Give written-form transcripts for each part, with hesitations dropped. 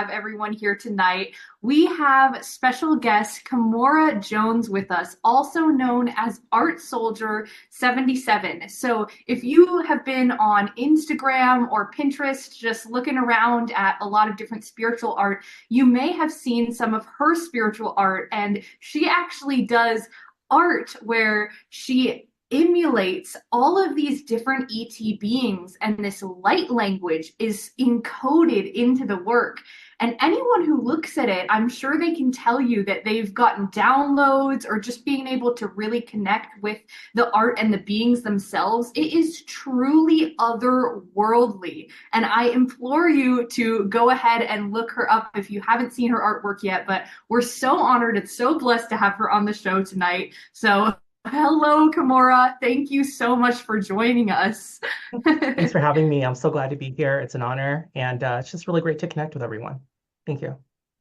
have everyone here tonight. We have special guest Kamora Jones with us, also known as artsoldier77. So if you have been on Instagram or Pinterest just looking around at a lot of different spiritual art, you may have seen some of her spiritual art, and she actually does art where she emulates all of these different ET beings, and this light language is encoded into the work. And anyone who looks at it, I'm sure they can tell you that they've gotten downloads or just being able to really connect with the art and the beings themselves. It is truly otherworldly. And I implore you to go ahead and look her up if you haven't seen her artwork yet. But we're so honored and so blessed to have her on the show tonight. So hello, Kamora. Thank you so much for joining us. Thanks for having me. I'm so glad to be here. It's an honor, and it's just really great to connect with everyone. Thank you.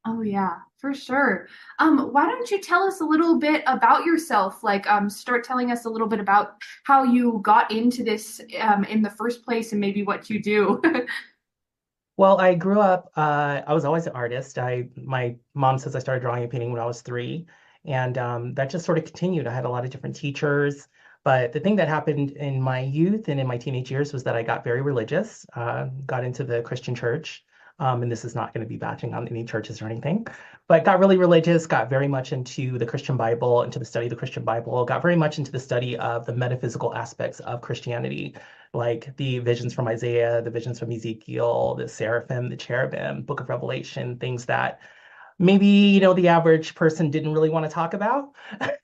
Oh yeah, for sure. Why don't you tell us a little bit about yourself? Start telling us a little bit about how you got into this in the first place, and maybe what you do. Well, I grew up, I was always an artist. My mom says I started drawing and painting when I was 3, and that just sort of continued. I had a lot of different teachers, but the thing that happened in my youth and in my teenage years was that I got very religious, got into the Christian church. And this is not going to be bashing on any churches or anything, but got really religious, got very much into the Christian Bible, into the study of the Christian Bible, got very much into the study of the metaphysical aspects of Christianity, like the visions from Isaiah, the visions from Ezekiel, the seraphim, the cherubim, Book of Revelation, things that maybe, the average person didn't really want to talk about.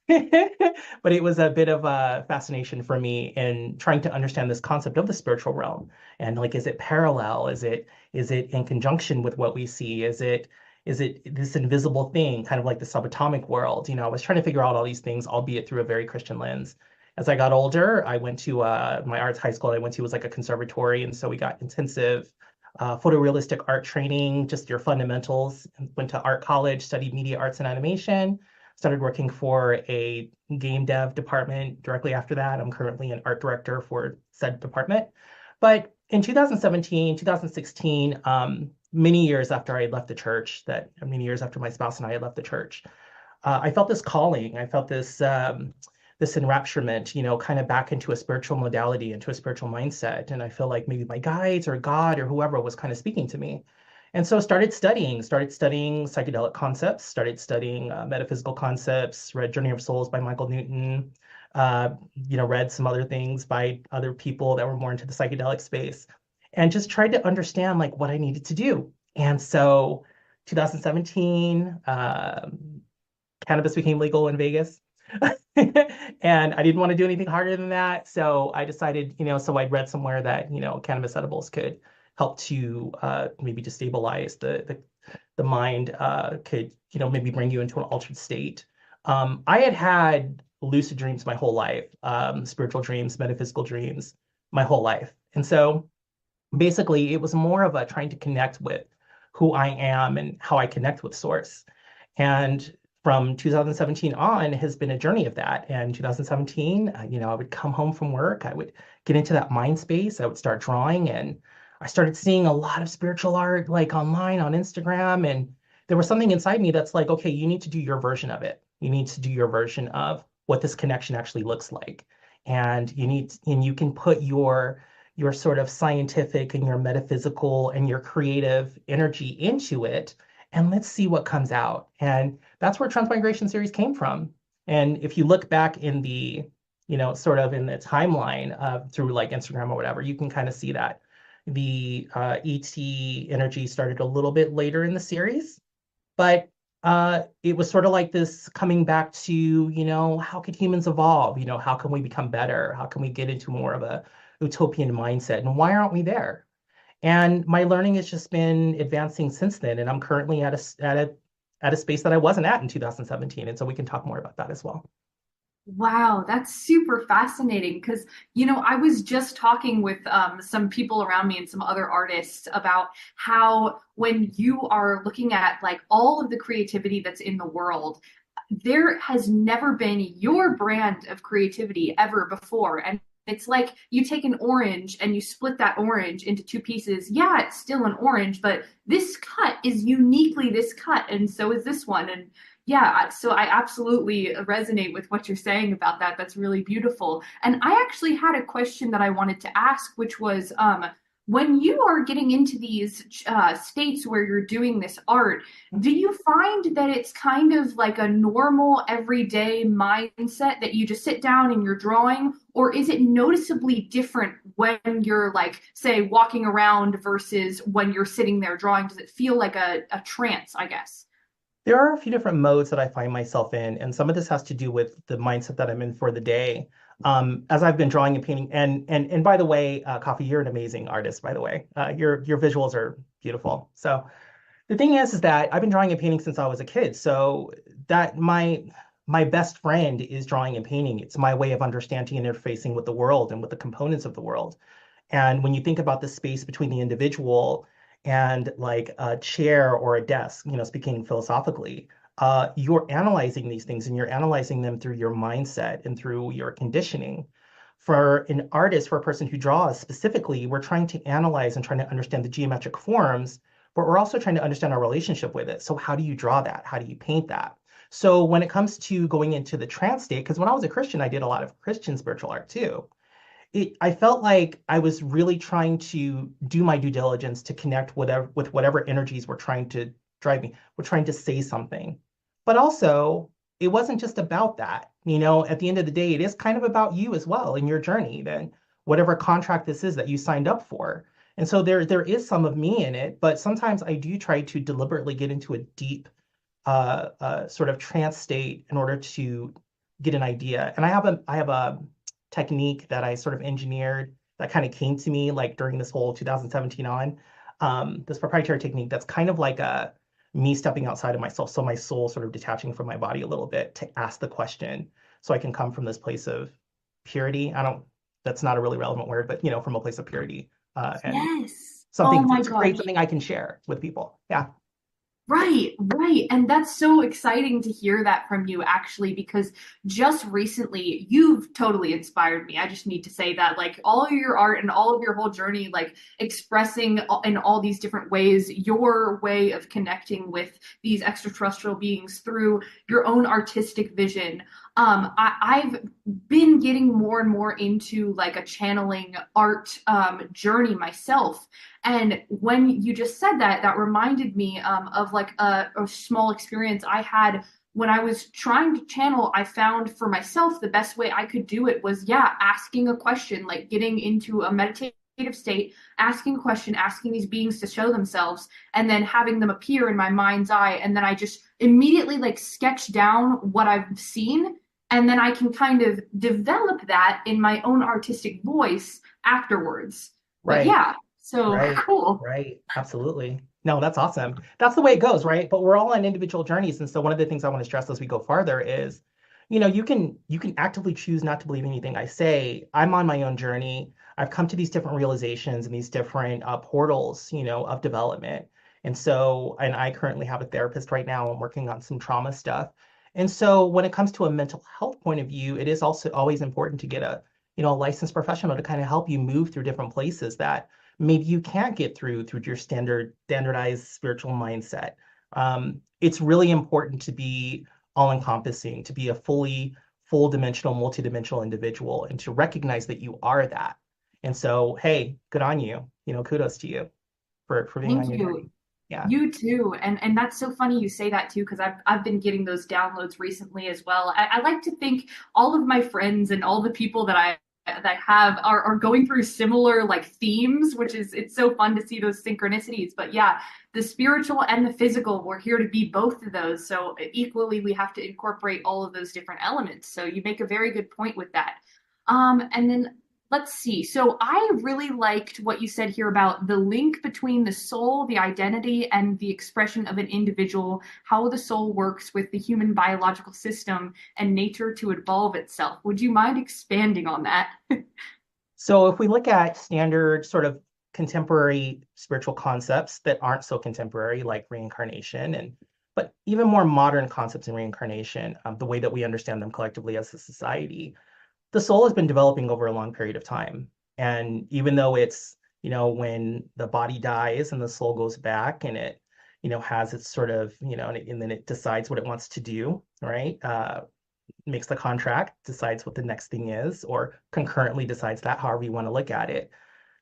But it was a bit of a fascination for me in trying to understand this concept of the spiritual realm. And like, is it parallel? Is it in conjunction with what we see? Is it this invisible thing, kind of like the subatomic world? I was trying to figure out all these things, albeit through a very Christian lens. As I got older, I went to my arts high school I went to was like a conservatory, and so we got intensive photorealistic art training, just your fundamentals. Went to art college, studied media arts and animation, started working for a game dev department directly after that. I'm currently an art director for said department. But in 2017, 2016, many years after I had left the church, many years after my spouse and I had left the church, I felt this calling. I felt this enrapturement, kind of back into a spiritual modality, into a spiritual mindset. And I feel like maybe my guides or God or whoever was kind of speaking to me. And so started studying psychedelic concepts, started studying metaphysical concepts, read Journey of Souls by Michael Newton, read some other things by other people that were more into the psychedelic space, and just tried to understand like what I needed to do. And so 2017, cannabis became legal in Vegas. And I didn't want to do anything harder than that. So I decided, so I'd read somewhere that, cannabis edibles could help to maybe destabilize the mind, could, maybe bring you into an altered state. I had had lucid dreams my whole life, spiritual dreams, metaphysical dreams, my whole life. And so basically it was more of a trying to connect with who I am and how I connect with source. And from 2017 on has been a journey of that. And 2017, I would come home from work, I would get into that mind space, I would start drawing, and I started seeing a lot of spiritual art like online on Instagram. And there was something inside me that's like, okay, you need to do your version of it. You need to do your version of what this connection actually looks like. And you can put your sort of scientific and your metaphysical and your creative energy into it, and let's see what comes out. And that's where Transmigration Series came from. And if you look back in the, sort of in the timeline through like Instagram or whatever, you can kind of see that the ET energy started a little bit later in the series, but it was sort of like this coming back to, how could humans evolve? How can we become better? How can we get into more of a utopian mindset? And why aren't we there? And my learning has just been advancing since then. And I'm currently at a space that I wasn't at in 2017. And so we can talk more about that as well. Wow, that's super fascinating because, I was just talking with some people around me and some other artists about how when you are looking at like all of the creativity that's in the world, there has never been your brand of creativity ever before. And It's like you take an orange and you split that orange into two pieces. Yeah, it's still an orange, but this cut is uniquely this cut, and so is this one. And yeah, so I absolutely resonate with what you're saying about that. That's really beautiful. And I actually had a question that I wanted to ask, which was, when you are getting into these states where you're doing this art, do you find that it's kind of like a normal everyday mindset that you just sit down and you're drawing, or is it noticeably different when you're like, say, walking around versus when you're sitting there drawing? Does it feel like a trance, I guess? There are a few different modes that I find myself in, and some of this has to do with the mindset that I'm in for the day. As I've been drawing and painting, and by the way, Coffee, you're an amazing artist, by the way. Your visuals are beautiful. So the thing is that I've been drawing and painting since I was a kid. So that my best friend is drawing and painting. It's my way of understanding and interfacing with the world and with the components of the world. And when you think about the space between the individual and like a chair or a desk, speaking philosophically, you're analyzing these things and you're analyzing them through your mindset and through your conditioning. For an artist, for a person who draws specifically, we're trying to analyze and trying to understand the geometric forms, but we're also trying to understand our relationship with it. So how do you draw that? How do you paint that? So when it comes to going into the trance state, because when I was a Christian, I did a lot of Christian spiritual art too. I felt like I was really trying to do my due diligence to connect with whatever energies were trying to drive me, were trying to say something. But also, it wasn't just about that. At the end of the day, it is kind of about you as well in your journey, then whatever contract this is that you signed up for. And so there is some of me in it, but sometimes I do try to deliberately get into a deep sort of trance state in order to get an idea. And I have a technique that I sort of engineered that kind of came to me like during this whole 2017 on this proprietary technique that's kind of like a me stepping outside of myself. So my soul sort of detaching from my body a little bit to ask the question so I can come from this place of purity. That's not a really relevant word, but from a place of purity and Yes. Oh something my to create gosh. something I can share with people. Yeah. Right, right. And that's so exciting to hear that from you, actually, because just recently you've totally inspired me. I just need to say that, like, all of your art and all of your whole journey, like, expressing in all these different ways your way of connecting with these extraterrestrial beings through your own artistic vision. I've been getting more and more into like a channeling art journey myself. And when you just said that, that reminded me of like a small experience I had when I was trying to channel. I found for myself the best way I could do it was, yeah, asking a question, like getting into a meditative state, asking a question, asking these beings to show themselves, and then having them appear in my mind's eye. And then I just immediately like sketch down what I've seen. And then I can kind of develop that in my own artistic voice afterwards. But Right. yeah, so Right, cool. right. Absolutely. No, that's awesome. That's the way it goes, right? But we're all on individual journeys. And so one of the things I want to stress as we go farther is, you can actively choose not to believe anything I say. I'm on my own journey. I've come to these different realizations and these different portals, of development. And I currently have a therapist right now. I'm working on some trauma stuff. And so when it comes to a mental health point of view, it is also always important to get a licensed professional to kind of help you move through different places that maybe you can't get through your standardized spiritual mindset. It's really important to be all encompassing, to be a full dimensional, multidimensional individual, and to recognize that you are that. And so, hey, good on you. Kudos to you for being on Thank your you. journey. Yeah. You too. And that's so funny you say that too, because I've been getting those downloads recently as well. I like to think all of my friends and all the people that have are going through similar like themes, which is it's so fun to see those synchronicities. But yeah, the spiritual and the physical, we're here to be both of those. So equally we have to incorporate all of those different elements. So you make a very good point with that. And then let's see. So I really liked what you said here about the link between the soul, the identity, and the expression of an individual, how the soul works with the human biological system and nature to evolve itself. Would you mind expanding on that? So if we look at standard sort of contemporary spiritual concepts that aren't so contemporary, like reincarnation, but even more modern concepts in reincarnation, the way that we understand them collectively as a society, the soul has been developing over a long period of time. And even though it's, when the body dies and the soul goes back and it, has its sort of, and then it decides what it wants to do, right? Makes the contract, decides what the next thing is, or concurrently decides that, however you want to look at it.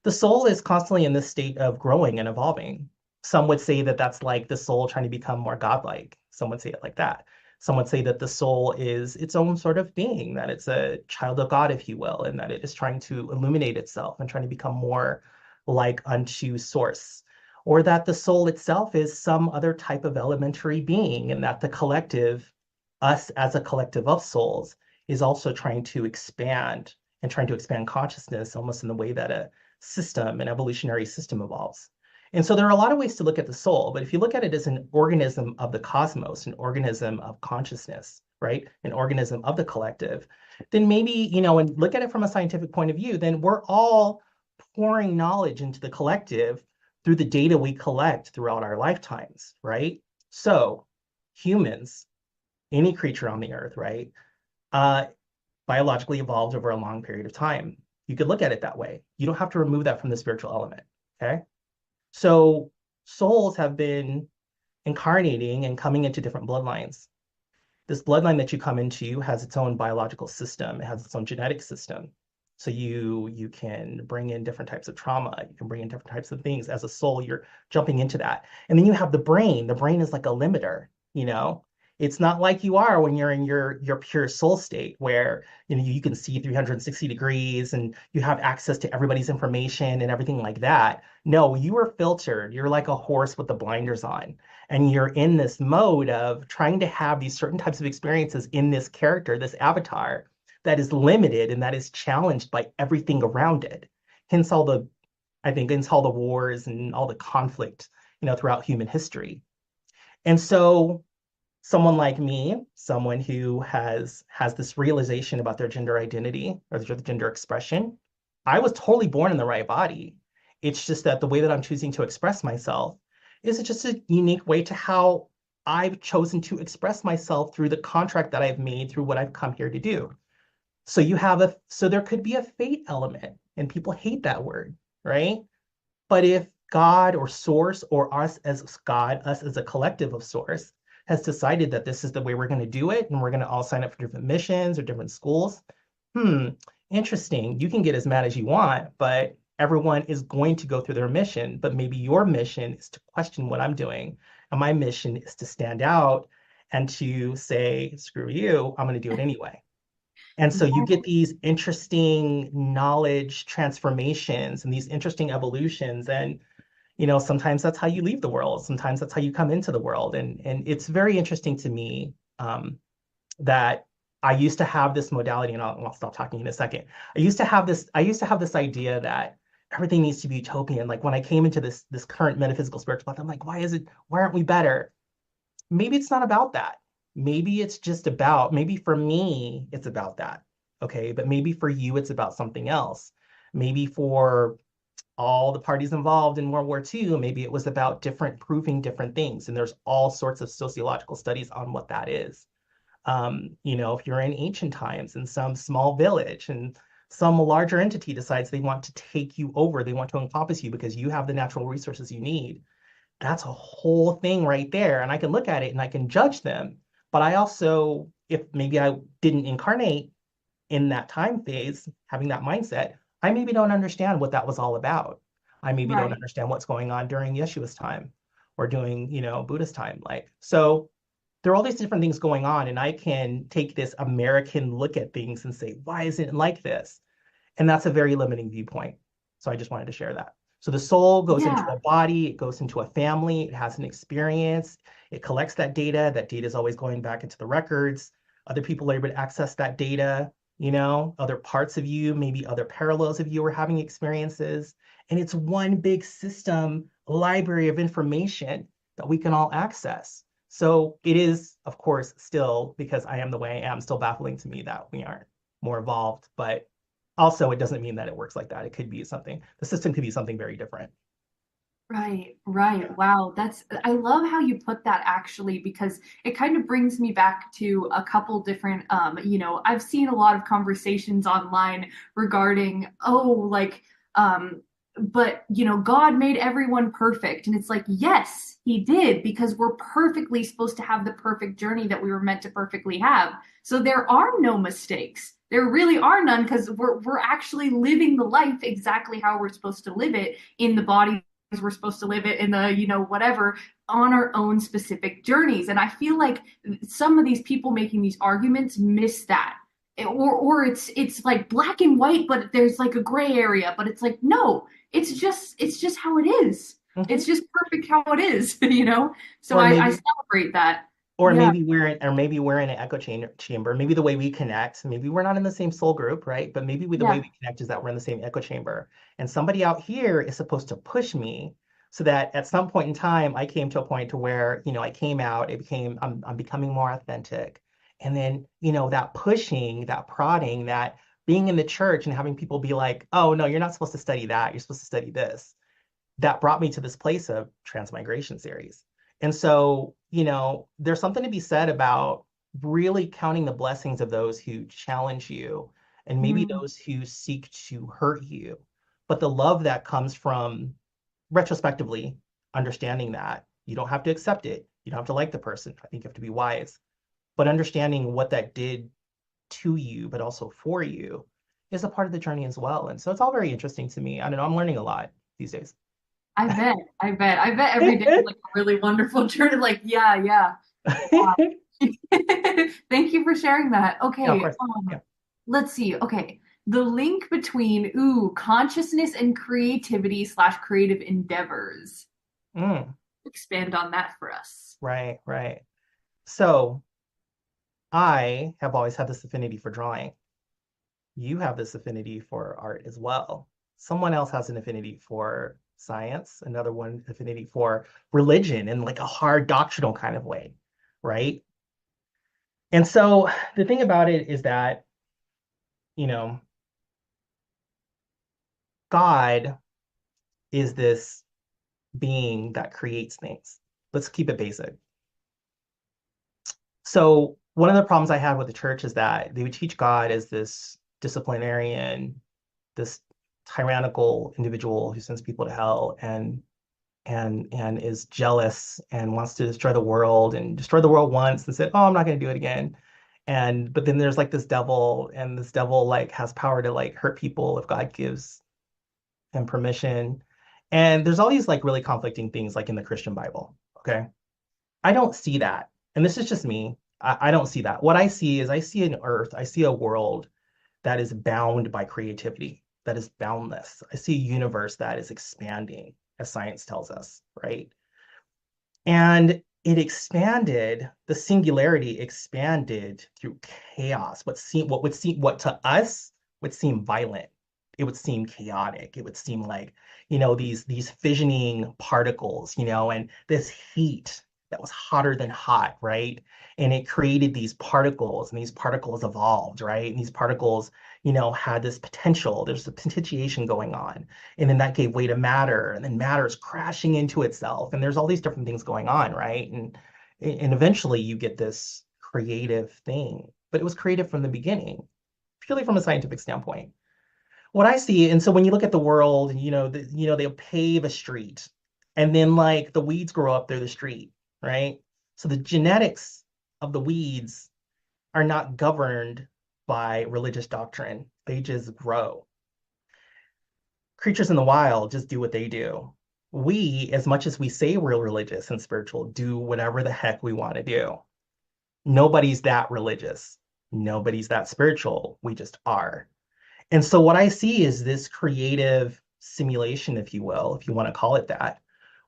The soul is constantly in this state of growing and evolving. Some would say that that's like the soul trying to become more godlike. Some would say it like that. Some would say that the soul is its own sort of being, that it's a child of God, if you will, and that it is trying to illuminate itself and trying to become more like unto source. Or that the soul itself is some other type of elementary being, and that the collective, us as a collective of souls, is also trying to expand and trying to expand consciousness almost in the way that a system, an evolutionary system evolves. And so there are a lot of ways to look at the soul, but if you look at it as an organism of the cosmos, an organism of consciousness, right? An organism of the collective, then maybe, and look at it from a scientific point of view, then we're all pouring knowledge into the collective through the data we collect throughout our lifetimes, right? So humans, any creature on the earth, right? Uh, Biologically evolved over a long period of time. You could look at it that way. You don't have to remove that from the spiritual element. Okay. So souls have been incarnating and coming into different bloodlines. This bloodline that you come into has its own biological system. It has its own genetic system. So you can bring in different types of trauma. You can bring in different types of things. As a soul, you're jumping into that. And then you have the brain. The brain is like a limiter, you know? It's not like you are when you're in your pure soul state where you can see 360 degrees and you have access to everybody's information and everything like that. No, you are filtered. You're like a horse with the blinders on. And you're in this mode of trying to have these certain types of experiences in this character, this avatar that is limited and that is challenged by everything around it. Hence all the, I think, hence all the wars and all the conflict, throughout human history. And so someone like me, someone who has this realization about their gender identity or their gender expression, I was totally born in the right body. It's just that the way that I'm choosing to express myself is just a unique way to how I've chosen to express myself through the contract that I've made through what I've come here to do. So there could be a fate element, and people hate that word, right? But if God or source or us as God, us as a collective of source, has decided that this is the way we're going to do it, and we're going to all sign up for different missions or different schools, hmm, interesting. You can get as mad as you want, but everyone is going to go through their mission. But maybe your mission is to question what I'm doing, and my mission is to stand out and to say, screw you, I'm going to do it anyway. And so you get these interesting knowledge transformations and these interesting evolutions. And, sometimes that's how you leave the world. Sometimes that's how you come into the world. And it's very interesting to me that I used to have this modality, and I'll stop talking in a second. I used to have this idea that everything needs to be utopian. Like when I came into this current metaphysical spiritual path, I'm like, why aren't we better? Maybe it's not about that. Maybe it's just about, maybe for me, it's about that. Okay. But maybe for you, it's about something else. Maybe for all the parties involved in World War II, maybe it was about proving different things. And there's all sorts of sociological studies on what that is. If you're in ancient times in some small village and some larger entity decides they want to take you over, they want to encompass you because you have the natural resources you need, that's a whole thing right there. And I can look at it and I can judge them. But I also, if maybe I didn't incarnate in that time phase, having that mindset, I maybe don't understand what that was all about. I maybe don't Right. understand what's going on during Yeshua's time or during, Buddha's time. Like, so there are all these different things going on. And I can take this American look at things and say, why isn't it like this? And that's a very limiting viewpoint. So I just wanted to share that. So the soul goes into Yeah. a body, it goes into a family, it has an experience, it collects that data. That data is always going back into the records. Other people are able to access that data, other parts of you, maybe other parallels of you are having experiences. And it's one big system, library of information that we can all access. So it is, of course, still, because I am the way I am, still baffling to me that we aren't more evolved. But also, it doesn't mean that it works like that. It could be something, the system could be something very different. Right, right. Wow. I love how you put that actually, because it kind of brings me back to a couple different, I've seen a lot of conversations online regarding, oh, but, God made everyone perfect. And it's like, yes, he did, because we're perfectly supposed to have the perfect journey that we were meant to perfectly have. So there are no mistakes. There really are none, because we're actually living the life exactly how we're supposed to live it in the body we're supposed to live it in the whatever on our own specific journeys. And I feel like some of these people making these arguments miss that, or it's like black and white, but there's like a gray area. But it's like, no, it's just how it is. Mhm. It's just perfect how it is. So Or I maybe celebrate that. Or Yeah, maybe we're in an chamber. Maybe the way we connect, maybe we're not in the same soul group, right? But maybe the way yeah. we connect is that we're in the same echo chamber. And somebody out here is supposed to push me so that at some point in time, I came to a point to where, I came out, I'm becoming more authentic. And then, that pushing, that prodding, that being in the church and having people be like, oh, no, you're not supposed to study that. You're supposed to study this, that brought me to this place of Transmigration Series. And so, there's something to be said about really counting the blessings of those who challenge you and maybe Mm, those who seek to hurt you. But the love that comes from retrospectively understanding that you don't have to accept it, you don't have to like the person. I think you have to be wise, but understanding what that did to you, but also for you is a part of the journey as well. And so it's all very interesting to me. I don't know, I'm learning a lot these days. I bet every day is like a really wonderful journey. Like, yeah, yeah. Thank you for sharing that. Yeah, of Okay, course. Yeah. let's see. Okay, the link between consciousness and creativity slash creative endeavors. Mm, Expand on that for us. right, right. So I have always had this affinity for drawing. You have this affinity for art as well. Someone else has an affinity for science, another one affinity for religion in like a hard doctrinal kind of way, right? And so the thing about it is that, you know, God is this being that creates things. Let's keep it basic. So one of the problems I had with the church is that they would teach God as this disciplinarian, this tyrannical individual who sends people to hell and is jealous and wants to destroy the world and destroy the world once and said, "Oh, I'm not going to do it again." And but then there's like this devil, and this devil like has power to like hurt people if God gives him permission. And there's all these like really conflicting things like in the Christian Bible. Okay. I don't see that. And this is just me. I don't see that. What I see is I see an earth, I see a world that is bound by creativity, that is boundless. I see a universe that is expanding, as science tells us, right? And it expanded, the singularity expanded through chaos. What to us would seem violent. It would seem chaotic. It would seem like, these fissioning particles, and this heat that was hotter than hot, right? And it created these particles, and these particles evolved, right? And these particles, had this potential. There's a potentiation going on, and then that gave way to matter, and then matter is crashing into itself, and there's all these different things going on, right? And eventually you get this creative thing, but it was creative from the beginning, purely from a scientific standpoint. What I see, and so when you look at the world, they'll pave a street, and then like the weeds grow up through the street, right? So the genetics of the weeds are not governed by religious doctrine, they just grow. Creatures in the wild just do what they do. We, as much as we say we're religious and spiritual, do whatever the heck we want to do. Nobody's that religious. Nobody's that spiritual. We just are. And so what I see is this creative simulation, if you will, if you want to call it that,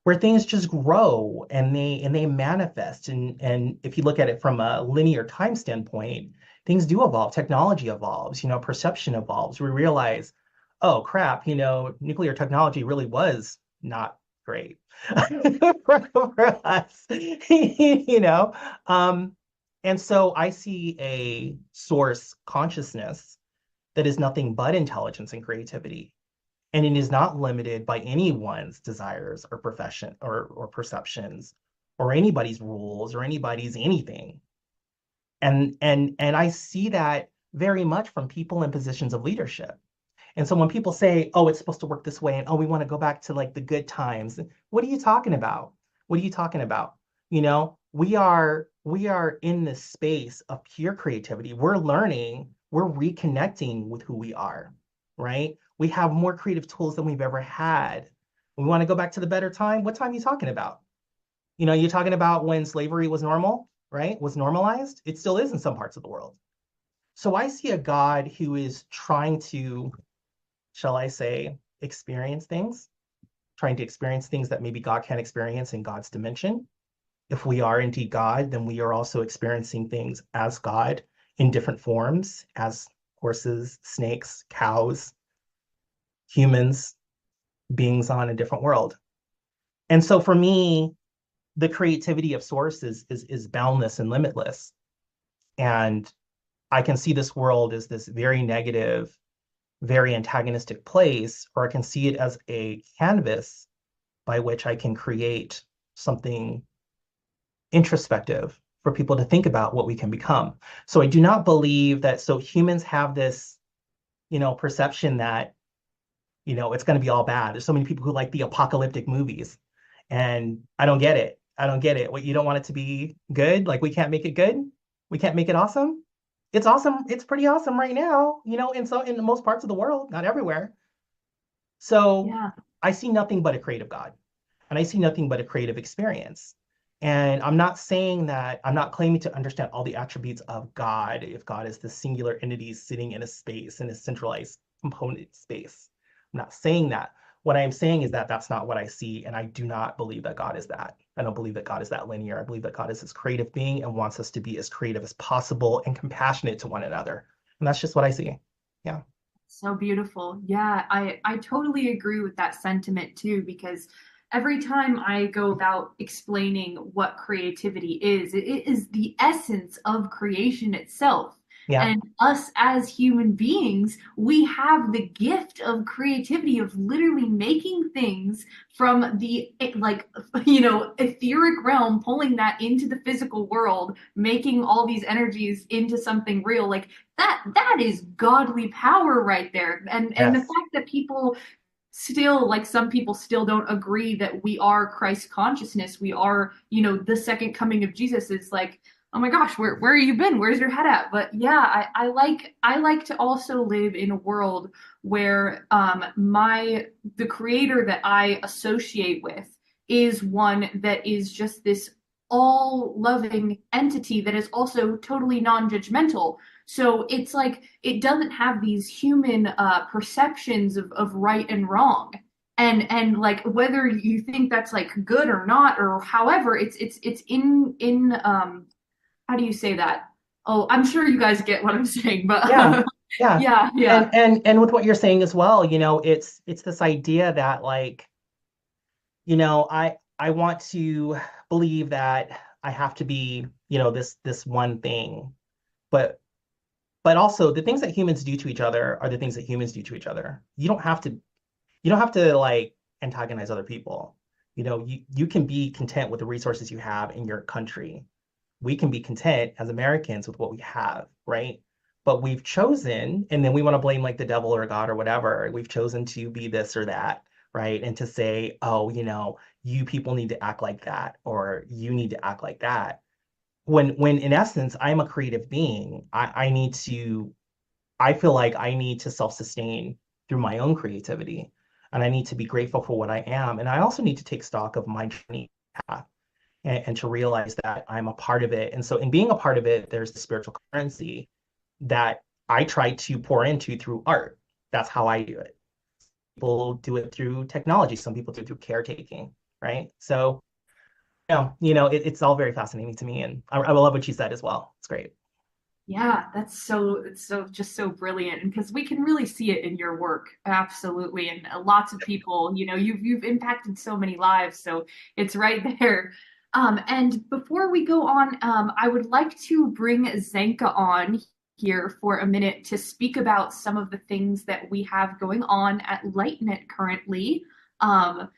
where things just grow and they manifest. And if you look at it from a linear time standpoint, things do evolve. Technology evolves, perception evolves. We realize, oh crap, nuclear technology really was not great for us, you know. Um, and so I see a source consciousness that is nothing but intelligence and creativity. and it is not limited by anyone's desires or profession or perceptions or anybody's rules or anybody's anything. And I see that very much from people in positions of leadership. And so when people say, oh, it's supposed to work this way, and oh, we want to go back to like the good times, what are you talking about? What are you talking about? We are in this space of pure creativity. We're learning, we're reconnecting with who we are, right? We have more creative tools than we've ever had. We want to go back to the better time. What time are you talking about? You're talking about when slavery was normal, right? Was normalized. It still is in some parts of the world. So I see a God who is trying to, shall I say, experience things, trying to experience things that maybe God can't experience in God's dimension. If we are indeed God, then we are also experiencing things as God in different forms, as horses, snakes, cows, humans, beings on a different world. And so for me, the creativity of source is boundless and limitless. And I can see this world as this very negative, very antagonistic place, or I can see it as a canvas by which I can create something introspective for people to think about what we can become. So I do not believe that, so humans have this, perception that, it's going to be all bad. There's so many people who like the apocalyptic movies, and I don't get it. I don't get it. What, you don't want it to be good? Like we can't make it good? We can't make it awesome? It's awesome. It's pretty awesome right now, in most parts of the world, not everywhere. So Yeah. I see nothing but a creative God, and I see nothing but a creative experience. And I'm not saying that, I'm not claiming to understand all the attributes of God, if God is the singular entity sitting in a space, in a centralized component space. I'm not saying that. What I am saying is that that's not what I see. And I do not believe that God is that. I don't believe that God is that linear. I believe that God is this creative being and wants us to be as creative as possible and compassionate to one another. And that's just what I see. Yeah. So beautiful. Yeah, I totally agree with that sentiment too, because every time I go about explaining what creativity is, it is the essence of creation itself. Yeah. And us as human beings, we have the gift of creativity, of literally making things from the like, etheric realm, pulling that into the physical world, making all these energies into something real. Like that is godly power right there. And the Yes. fact that people still, like, some people still don't agree that we are Christ consciousness, we are, the second coming of Jesus, is like, oh my gosh, where have you been, where's your head at? But yeah, I like to also live in a world where the creator that I associate with is one that is just this all loving entity that is also totally non-judgmental. So it's like it doesn't have these human perceptions of right and wrong. And like whether you think that's like good or not, or however, it's in how do you say that? Oh, I'm sure you guys get what I'm saying, Yeah. but Yeah. yeah, yeah. And with what you're saying as well, it's this idea that like, I want to believe that I have to be, this one thing. But also the things that humans do to each other are the things that humans do to each other. You don't have to like antagonize other people. You can be content with the resources you have in your country. We can be content as Americans with what we have, right? But we've chosen, and then we want to blame like the devil or God or whatever. We've chosen to be this or that, right? And to say, oh, you people need to act like that, or you need to act like that. When in essence, I'm a creative being. I feel like I need to self-sustain through my own creativity. And I need to be grateful for what I am. And I also need to take stock of my journey path, and to realize that I'm a part of it. And so in being a part of it, there's the spiritual currency that I try to pour into through art. That's how I do it. People do it through technology. Some people do it through caretaking, right? So, it's all very fascinating to me. And I love what you said as well. It's great. Yeah, it's so just so brilliant, and because we can really see it in your work, absolutely, and lots of people, you've impacted so many lives, so it's right there. And before we go on, I would like to bring Zenka on. here for a minute to speak about some of the things that we have going on at LightNet currently. Um,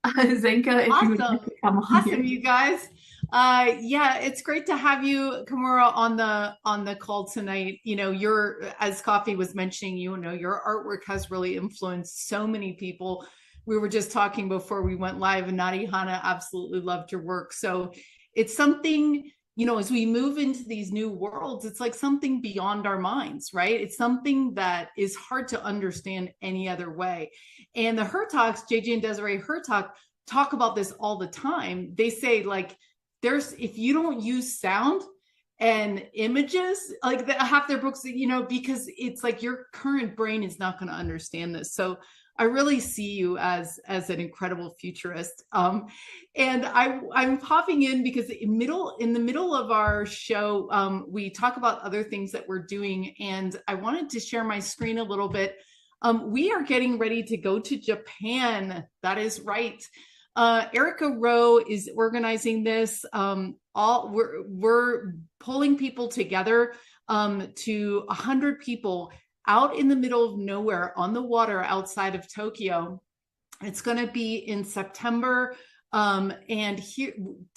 Zenka, if you would like Awesome. to come on here. Awesome, you guys. Yeah, it's great to have you, Kamora, on the call tonight. You know, your as Coffee was mentioning, you know, your artwork has really influenced so many people. We were just talking before we went live, and Nadi Hana absolutely loved your work. So it's something, you know, as we move into these new worlds, it's like something beyond our minds, right? It's something that is hard to understand any other way. And the Hertogs, JJ and Desiree Hertog, talk about this all the time. They say, like, there's, if you don't use sound and images, like half their books, you know, because it's like your current brain is not going to understand this. So I really see you as an incredible futurist. And I'm popping in because in the middle of our show, we talk about other things that we're doing, and I wanted to share my screen a little bit. We are getting ready to go to Japan. That is right. Erica Rowe is organizing this. We're pulling people together to 100 people out in the middle of nowhere on the water outside of Tokyo. It's going to be in September. And here,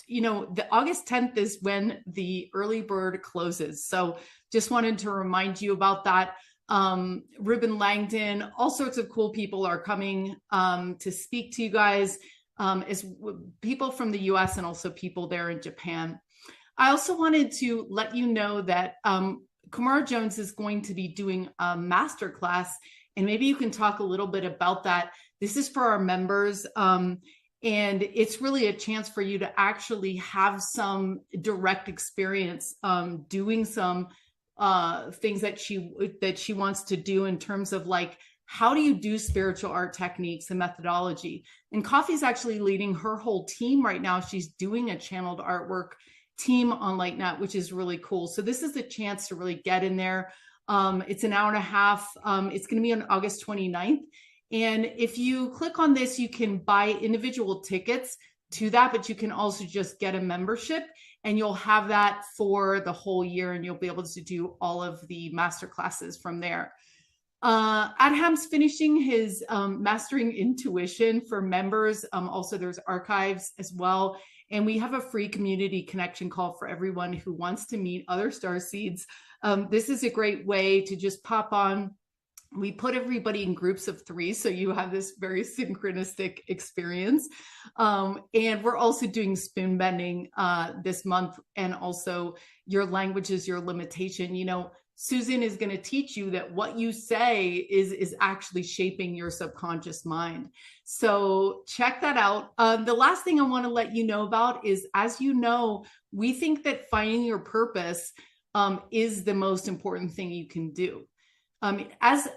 you know, the August 10th is when the early bird closes. So just wanted to remind you about that. Ruben Langdon, all sorts of cool people are coming to speak to you guys, as people from the US and also people there in Japan. I also wanted to let you know that Kamora Jones is going to be doing a masterclass, and maybe you can talk a little bit about that. This is for our members, and it's really a chance for you to actually have some direct experience doing some things that she wants to do in terms of, like, how do you do spiritual art techniques and methodology. And Coffee's actually leading her whole team right now. She's doing a channeled artwork team on LightNet, which is really cool. So this is a chance to really get in there. It's an hour and a half. It's going to be on August 29th. And if you click on this, you can buy individual tickets to that, but you can also just get a membership, and you'll have that for the whole year, and you'll be able to do all of the master classes from there. Adham's finishing his Mastering Intuition for members. Also, there's archives as well. And we have a free community connection call for everyone who wants to meet other starseeds. This is a great way to just pop on. We put everybody in groups of 3, so you have this very synchronistic experience. And we're also doing spoon bending this month, and also your language is your limitation. You know, Susan is going to teach you that what you say is actually shaping your subconscious mind. So check that out. The last thing I want to let you know about is, as you know, we think that finding your purpose is the most important thing you can do. As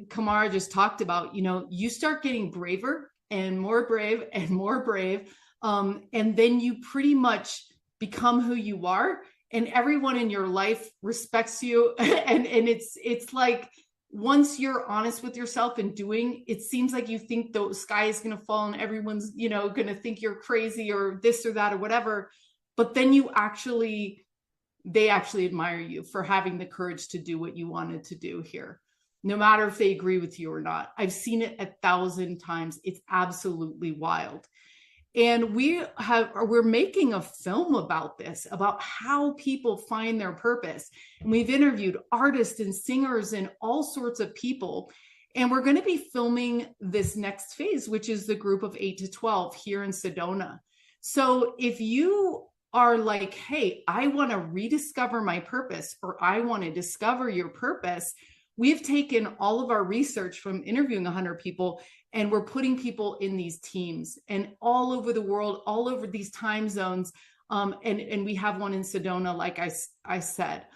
Kamora just talked about, you know, you start getting braver and more brave and more brave, and then you pretty much become who you are. And everyone in your life respects you. And it's like, once you're honest with yourself and doing, it seems like you think the sky is going to fall and everyone's, you know, going to think you're crazy or this or that or whatever. But then they actually admire you for having the courage to do what you wanted to do here, no matter if they agree with you or not. I've seen it 1,000 times. It's absolutely wild. And we're making a film about this, about how people find their purpose. And we've interviewed artists and singers and all sorts of people. And we're going to be filming this next phase, which is the group of 8 to 12 here in Sedona. So if you are like, hey, I want to rediscover my purpose, or I want to discover your purpose, we've taken all of our research from interviewing 100 people, and we're putting people in these teams and all over the world, all over these time zones. And we have one in Sedona, like I said.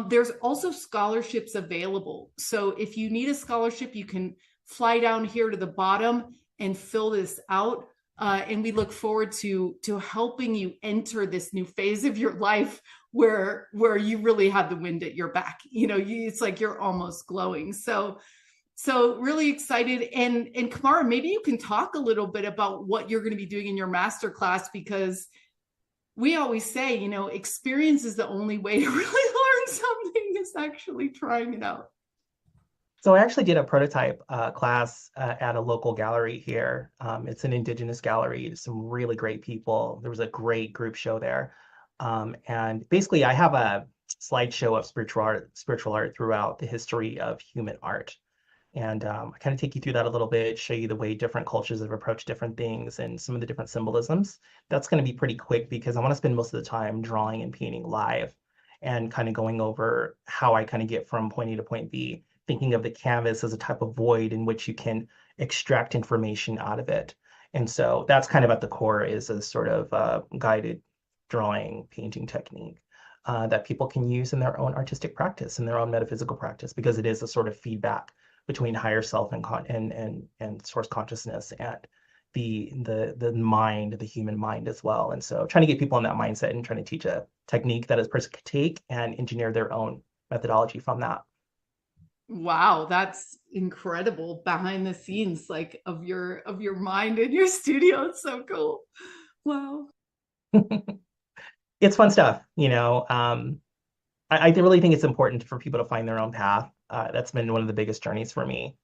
There's also scholarships available. So if you need a scholarship, you can fly down here to the bottom and fill this out. And we look forward to helping you enter this new phase of your life where you really have the wind at your back. You know, it's like you're almost glowing. So really excited. And Kamora, maybe you can talk a little bit about what you're going to be doing in your masterclass, because we always say, you know, experience is the only way to really learn something, is actually trying it out. So I actually did a prototype class at a local gallery here. It's an indigenous gallery, some really great people. There was a great group show there. And basically I have a slideshow of spiritual art throughout the history of human art. And I kind of take you through that a little bit, show you the way different cultures have approached different things and some of the different symbolisms. That's going to be pretty quick because I want to spend most of the time drawing and painting live and kind of going over how I kind of get from point A to point B, thinking of the canvas as a type of void in which you can extract information out of it. And so that's kind of at the core, is a sort of guided drawing, painting technique that people can use in their own artistic practice, in their own metaphysical practice, because it is a sort of feedback between higher self and source consciousness and the mind, the human mind as well. And so trying to get people in that mindset and trying to teach a technique that a person could take and engineer their own methodology from that. Wow, that's incredible behind the scenes, like of your mind in your studio. It's so cool. Wow. It's fun stuff, you know. I really think it's important for people to find their own path. That's been one of the biggest journeys for me.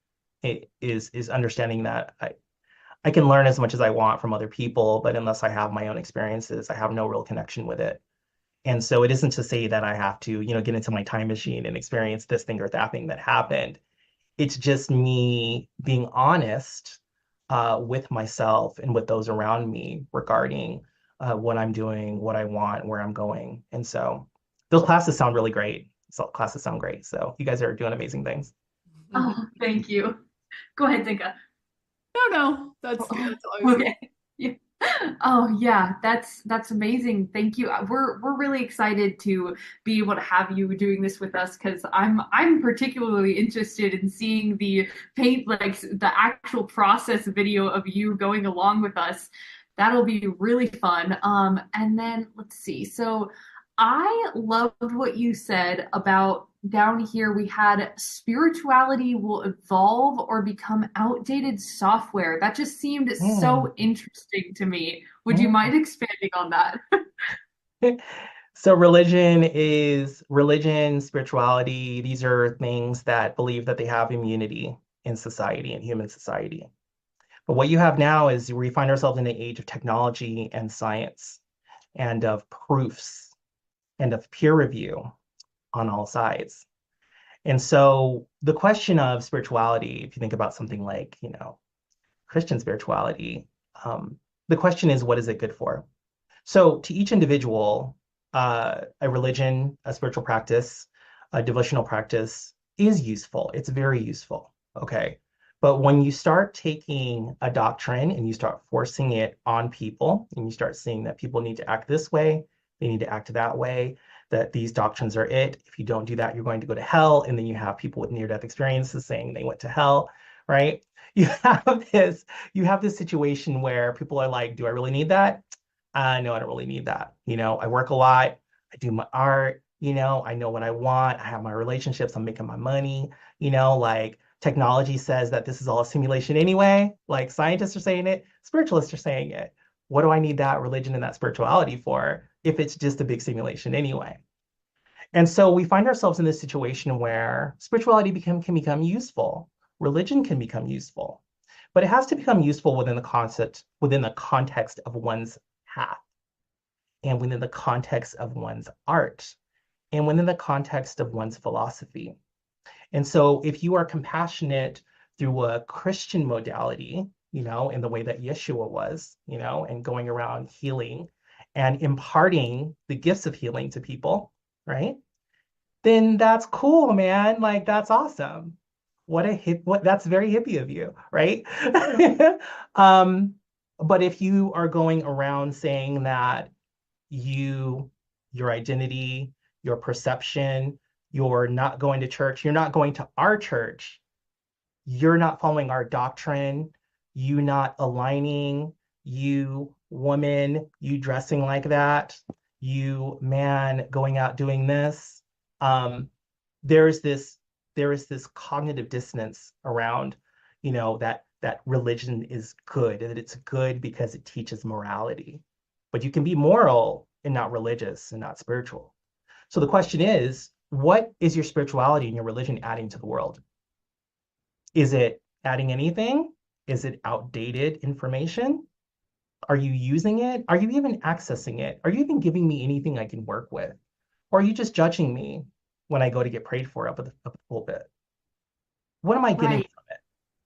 It is understanding that I can learn as much as I want from other people, but unless I have my own experiences, I have no real connection with it. And so it isn't to say that I have to, you know, get into my time machine and experience this thing or that thing that happened. It's just me being honest with myself and with those around me regarding what I'm doing, what I want, where I'm going. And so those classes sound really great. So classes sound great. So you guys are doing amazing things. Oh, thank you. Go ahead, Zinka. No, that's good. That's always Okay. Yeah. Oh yeah, that's amazing. Thank you. We're really excited to be able to have you doing this with us, because I'm particularly interested in seeing the paint, like the actual process video of you going along with us. That'll be really fun. And then let's see. So I loved what you said about down here. We had spirituality will evolve or become outdated software. That just seemed so interesting to me. Would you mind expanding on that? So religion, spirituality, these are things that believe that they have immunity in society, in human society. But what you have now is we find ourselves in an age of technology and science and of proofs and of peer review on all sides. And so the question of spirituality, if you think about something like, you know, Christian spirituality, the question is, what is it good for? So to each individual, a religion, a spiritual practice, a devotional practice is useful. It's very useful. Okay. But when you start taking a doctrine and you start forcing it on people, and you start seeing that people need to act this way, they need to act that way, that these doctrines are it. If you don't do that, you're going to go to hell. And then you have people with near-death experiences saying they went to hell, right? You have this situation where people are like, do I really need that? No, I don't really need that. You know, I work a lot. I do my art. You know, I know what I want. I have my relationships. I'm making my money. You know, like technology says that this is all a simulation anyway. Like scientists are saying it. Spiritualists are saying it. What do I need that religion and that spirituality for if it's just a big simulation anyway? And so we find ourselves in this situation where spirituality can become useful. Religion can become useful, but it has to become useful within the context of one's path, and within the context of one's art, and within the context of one's philosophy. And so if you are compassionate through a Christian modality, you know, in the way that Yeshua was, you know, and going around healing and imparting the gifts of healing to people, right? Then that's cool, man. Like that's awesome. That's very hippie of you, right? But if you are going around saying that your identity, your perception, you're not going to church, you're not going to our church, you're not following our doctrine, you not aligning, you woman, you dressing like that, you man going out doing this, there is this cognitive dissonance around, you know, that religion is good, and that it's good because it teaches morality. But you can be moral and not religious and not spiritual. So the question is, what is your spirituality and your religion adding to the world? Is it adding anything? Is it outdated information? Are you using it? Are you even accessing it? Are you even giving me anything I can work with? Or are you just judging me when I go to get prayed for up at the pulpit? What am I getting Right. from it?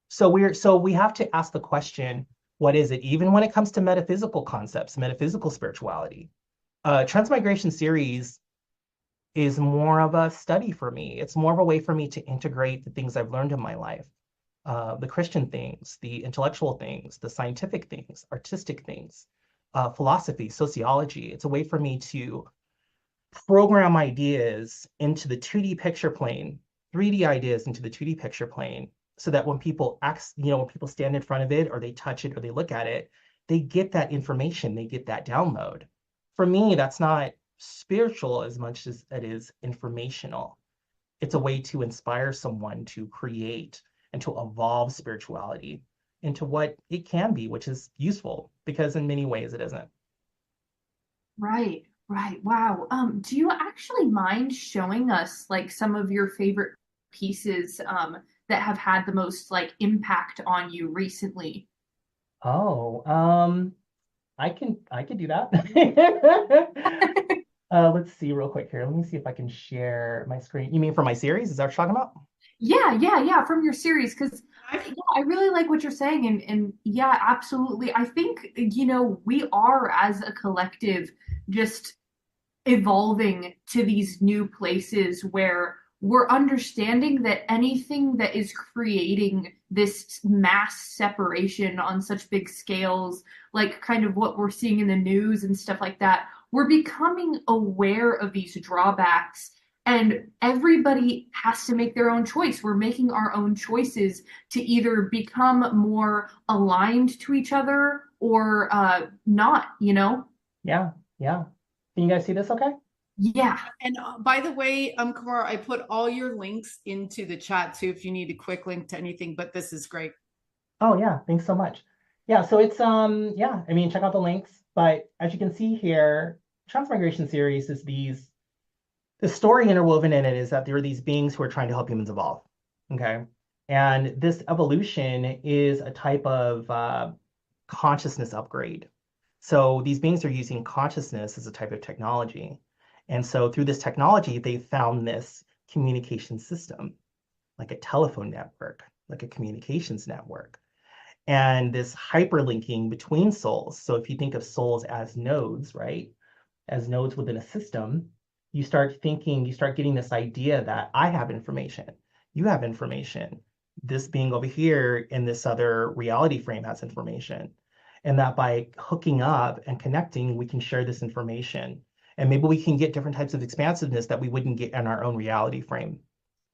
So we have to ask the question, what is it? Even when it comes to metaphysical concepts, metaphysical spirituality. Transmigration Series is more of a study for me. It's more of a way for me to integrate the things I've learned in my life, the Christian things, the intellectual things, the scientific things, artistic things, philosophy, sociology. It's a way for me to program ideas into the 2D picture plane, 3D ideas into the 2D picture plane, so that when people when people stand in front of it or they touch it or they look at it, they get that information, they get that download. For me, that's not spiritual as much as it is informational. It's a way to inspire someone to create and to evolve spirituality into what it can be, which is useful, because in many ways it isn't. Right, right. Wow. Do you actually mind showing us like some of your favorite pieces that have had the most like impact on you recently? Oh, I can do that. Let's see real quick here. Let me see if I can share my screen. You mean for my series? Is that what you're talking about? Yeah, from your series, because yeah, I really like what you're saying, and yeah, absolutely. I think, we are as a collective just evolving to these new places where we're understanding that anything that is creating this mass separation on such big scales, like kind of what we're seeing in the news and stuff like that, we're becoming aware of these drawbacks. And everybody has to make their own choice. We're making our own choices to either become more aligned to each other or not. Yeah, yeah. Can you guys see this okay? Yeah. And by the way, Kamora, I put all your links into the chat too if you need a quick link to anything, but this is great. Oh yeah, thanks so much. Yeah, so it's yeah, I mean check out the links, but as you can see here, Transmigration Series is the story interwoven in it is that there are these beings who are trying to help humans evolve. Okay. And this evolution is a type of consciousness upgrade. So these beings are using consciousness as a type of technology. And so through this technology, they found this communication system, like a telephone network, like a communications network, and this hyperlinking between souls. So if you think of souls as nodes, right? As nodes within a system, you start getting this idea that I have information, you have information, this being over here in this other reality frame has information. And that by hooking up and connecting, we can share this information. And maybe we can get different types of expansiveness that we wouldn't get in our own reality frame.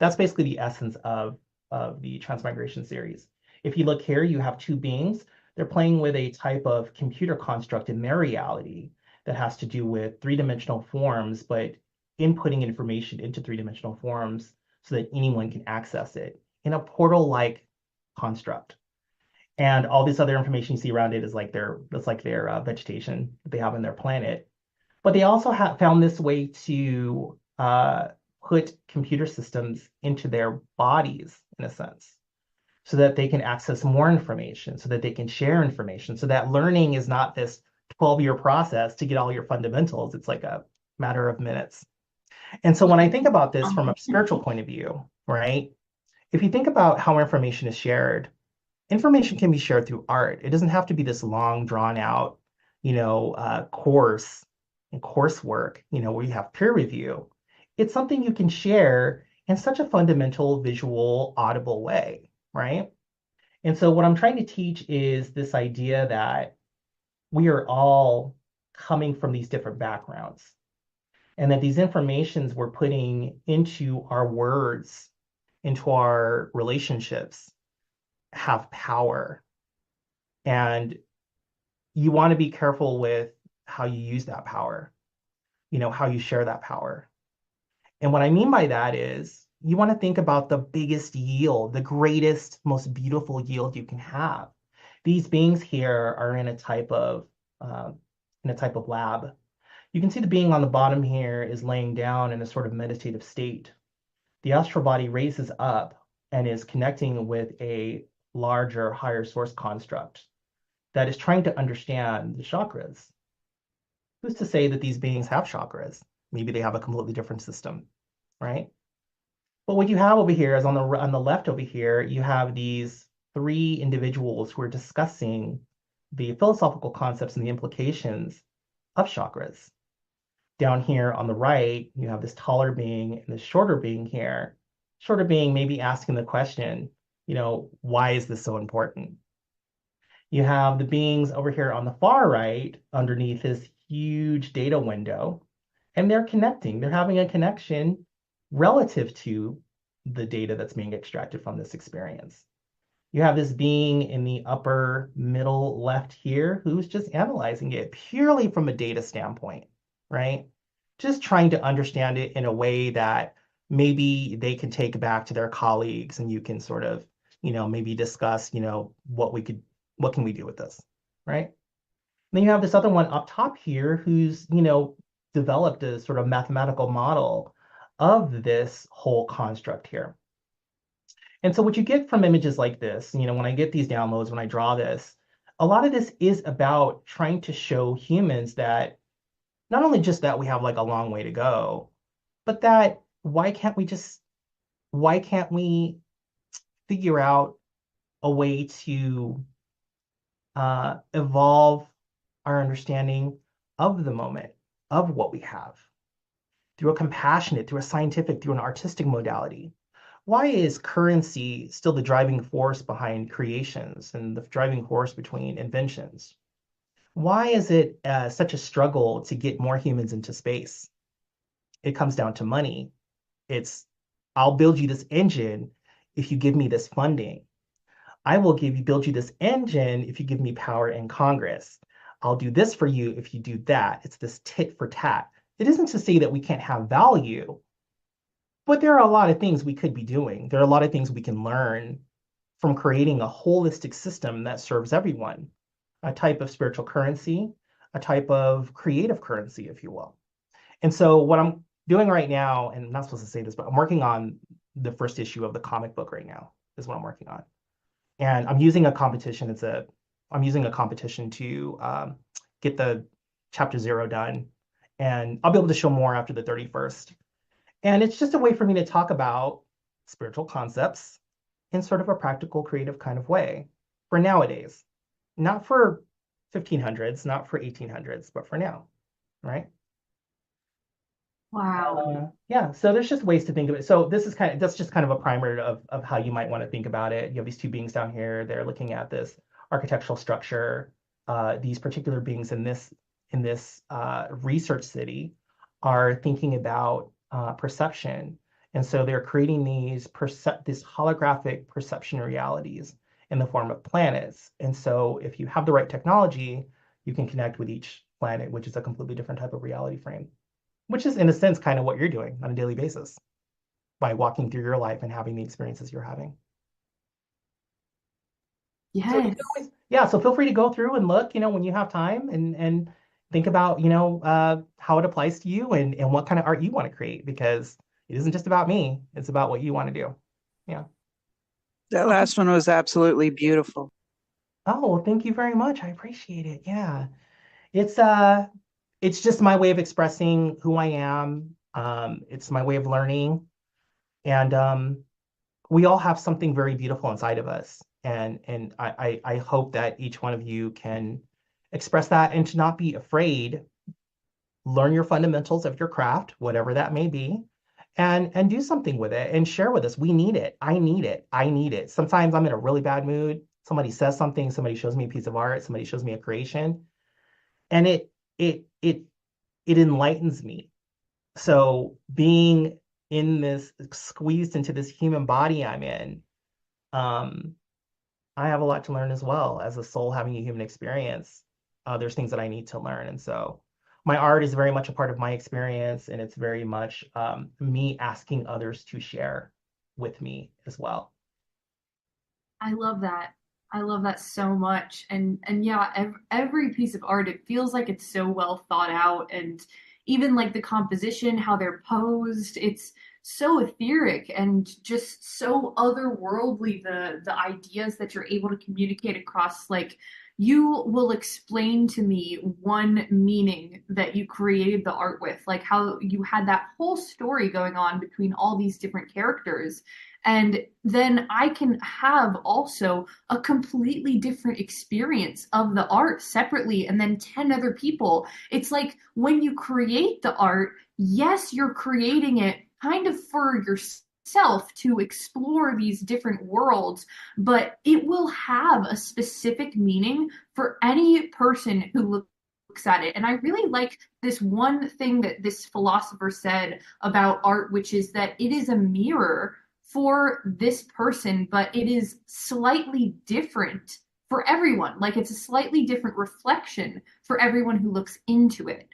That's basically the essence of the Transmigration series. If you look here, you have two beings. They're playing with a type of computer construct in their reality that has to do with three-dimensional forms, but inputting information into three-dimensional forms so that anyone can access it in a portal-like construct. And all this other information you see around it is like their vegetation that they have on their planet. But they also have found this way to put computer systems into their bodies, in a sense, so that they can access more information, so that they can share information, so that learning is not this 12-year process to get all your fundamentals. It's like a matter of minutes. And so when I think about this from a spiritual point of view, right? If you think about how information is shared, information can be shared through art. It doesn't have to be this long, drawn out, course and coursework, where you have peer review. It's something you can share in such a fundamental, visual, audible way, right? And so what I'm trying to teach is this idea that we are all coming from these different backgrounds, and that these informations we're putting into our words, into our relationships, have power. And you want to be careful with how you use that power, how you share that power. And what I mean by that is you want to think about the biggest yield, the greatest, most beautiful yield you can have. These beings here are in a type of lab. You can see the being on the bottom here is laying down in a sort of meditative state. The astral body raises up and is connecting with a larger, higher source construct that is trying to understand the chakras. Who's to say that these beings have chakras? Maybe they have a completely different system, right? But what you have over here is on the left over here, you have these three individuals who are discussing the philosophical concepts and the implications of chakras. Down here on the right, you have this taller being and this shorter being here. Shorter being maybe asking the question, why is this so important? You have the beings over here on the far right underneath this huge data window, and they're connecting. They're having a connection relative to the data that's being extracted from this experience. You have this being in the upper middle left here who's just analyzing it purely from a data standpoint, right? Just trying to understand it in a way that maybe they can take back to their colleagues and you can sort of, maybe discuss, what can we do with this, right? And then you have this other one up top here who's, developed a sort of mathematical model of this whole construct here. And so what you get from images like this, when I get these downloads, when I draw this, a lot of this is about trying to show humans that not only just that we have like a long way to go, but that why can't we figure out a way to evolve our understanding of the moment, of what we have, through a compassionate, through a scientific, through an artistic modality. Why is currency still the driving force behind creations and the driving force between inventions? Why is it such a struggle to get more humans into space? It comes down to money. I'll build you this engine if you give me this funding. I will build you this engine if you give me power in Congress. I'll do this for you if you do that. It's this tit for tat. It isn't to say that we can't have value, but there are a lot of things we could be doing. There are a lot of things we can learn from creating a holistic system that serves everyone, a type of spiritual currency, a type of creative currency, if you will. And so what I'm doing right now, and I'm not supposed to say this, but I'm working on the first issue of the comic book right now, is what I'm working on. And I'm using a competition. I'm using a competition to get the chapter 0 done. And I'll be able to show more after the 31st. And it's just a way for me to talk about spiritual concepts in sort of a practical, creative kind of way for nowadays. Not for 1500s, not for 1800s, but for now, right? Wow. Yeah, so there's just ways to think of it. So that's just kind of a primer of how you might want to think about it. You have these two beings down here. They're looking at this architectural structure. These particular beings in this research city are thinking about perception. And so they're creating these holographic perception realities in the form of planets. And so if you have the right technology, you can connect with each planet, which is a completely different type of reality frame, which is in a sense kind of what you're doing on a daily basis by walking through your life and having the experiences you're having. Yes. So feel free to go through and look, when you have time and think about, how it applies to you and what kind of art you want to create, because it isn't just about me. It's about what you want to do. Yeah. That last one was absolutely beautiful. Oh, well, thank you very much. I appreciate it. Yeah. It's just my way of expressing who I am. It's my way of learning. And we all have something very beautiful inside of us. And I hope that each one of you can express that and to not be afraid. Learn your fundamentals of your craft, whatever that may be, and do something with it and share with us. We need it. I need it. I need it. Sometimes I'm in a really bad mood. Somebody says something, somebody shows me a piece of art, somebody shows me a creation, and it enlightens me. So being squeezed into this human body I'm in, I have a lot to learn as well as a soul having a human experience. There's things that I need to learn. And so my art is very much a part of my experience, and it's very much me asking others to share with me as well. I love that. I love that so much. And yeah, every piece of art, it feels like it's so well thought out, and even like the composition, how they're posed, it's so etheric and just so otherworldly, the ideas that you're able to communicate across. Like, you will explain to me one meaning that you created the art with, like how you had that whole story going on between all these different characters. And then I can have also a completely different experience of the art separately, and then 10 other people. It's like when you create the art, yes, you're creating it kind of for yourself to explore these different worlds, but it will have a specific meaning for any person who looks at it. And I really like this one thing that this philosopher said about art, which is that it is a mirror for this person, but it is slightly different for everyone. Like, it's a slightly different reflection for everyone who looks into it.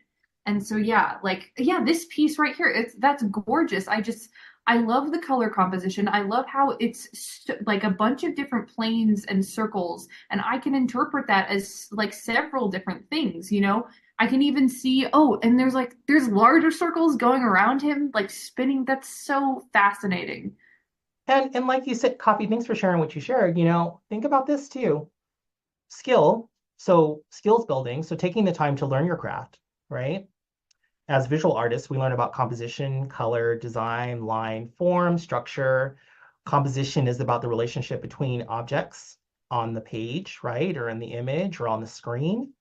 And so yeah, like, yeah, this piece right here, that's gorgeous. I love the color composition. I love how it's like a bunch of different planes and circles, and I can interpret that as like several different things, you know? I can even see, oh, and there's larger circles going around him, like spinning. That's so fascinating. And like you said, Copy, thanks for sharing what you shared. Think about this too. Skill, so skills building, so taking the time to learn your craft, right? As visual artists, we learn about composition, color, design, line, form, structure. Composition is about the relationship between objects on the page, right? Or in the image or on the screen.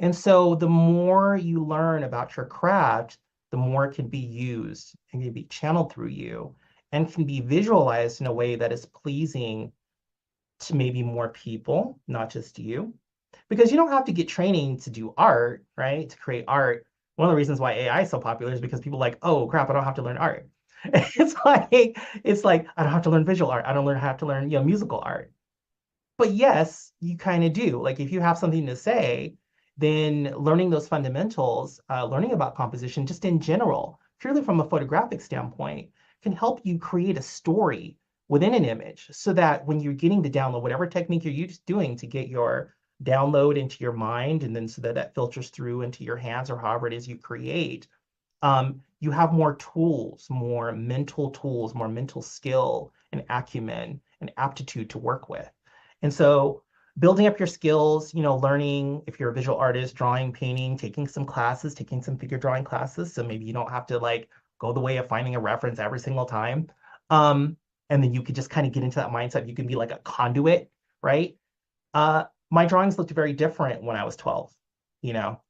And so the more you learn about your craft, the more it can be used and can be channeled through you and can be visualized in a way that is pleasing to maybe more people, not just you. Because you don't have to get training to do art, right? To create art. One of the reasons why AI is so popular is because people are like, oh crap, I don't have to learn art. It's like I don't have to learn visual art. I don't have to learn, musical art. But yes, you kind of do. Like if you have something to say, then learning those fundamentals, learning about composition just in general, purely from a photographic standpoint, can help you create a story within an image so that when you're getting the download, whatever technique you're doing to get your download into your mind, and then so that that filters through into your hands or however it is you create, you have more tools, more mental skill and acumen and aptitude to work with. And so building up your skills, learning if you're a visual artist, drawing, painting, taking some classes, taking some figure drawing classes. So maybe you don't have to like go the way of finding a reference every single time. And then you could just kind of get into that mindset. You can be like a conduit, right? My drawings looked very different when I was 12. You know,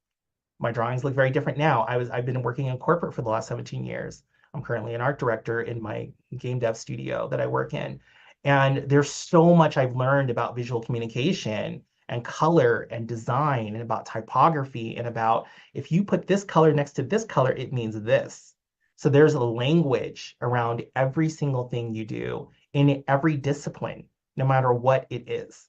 my drawings look very different now. I've been working in corporate for the last 17 years. I'm currently an art director in my game dev studio that I work in. And there's so much I've learned about visual communication and color and design and about typography and about if you put this color next to this color, it means this. So there's a language around every single thing you do in every discipline, no matter what it is.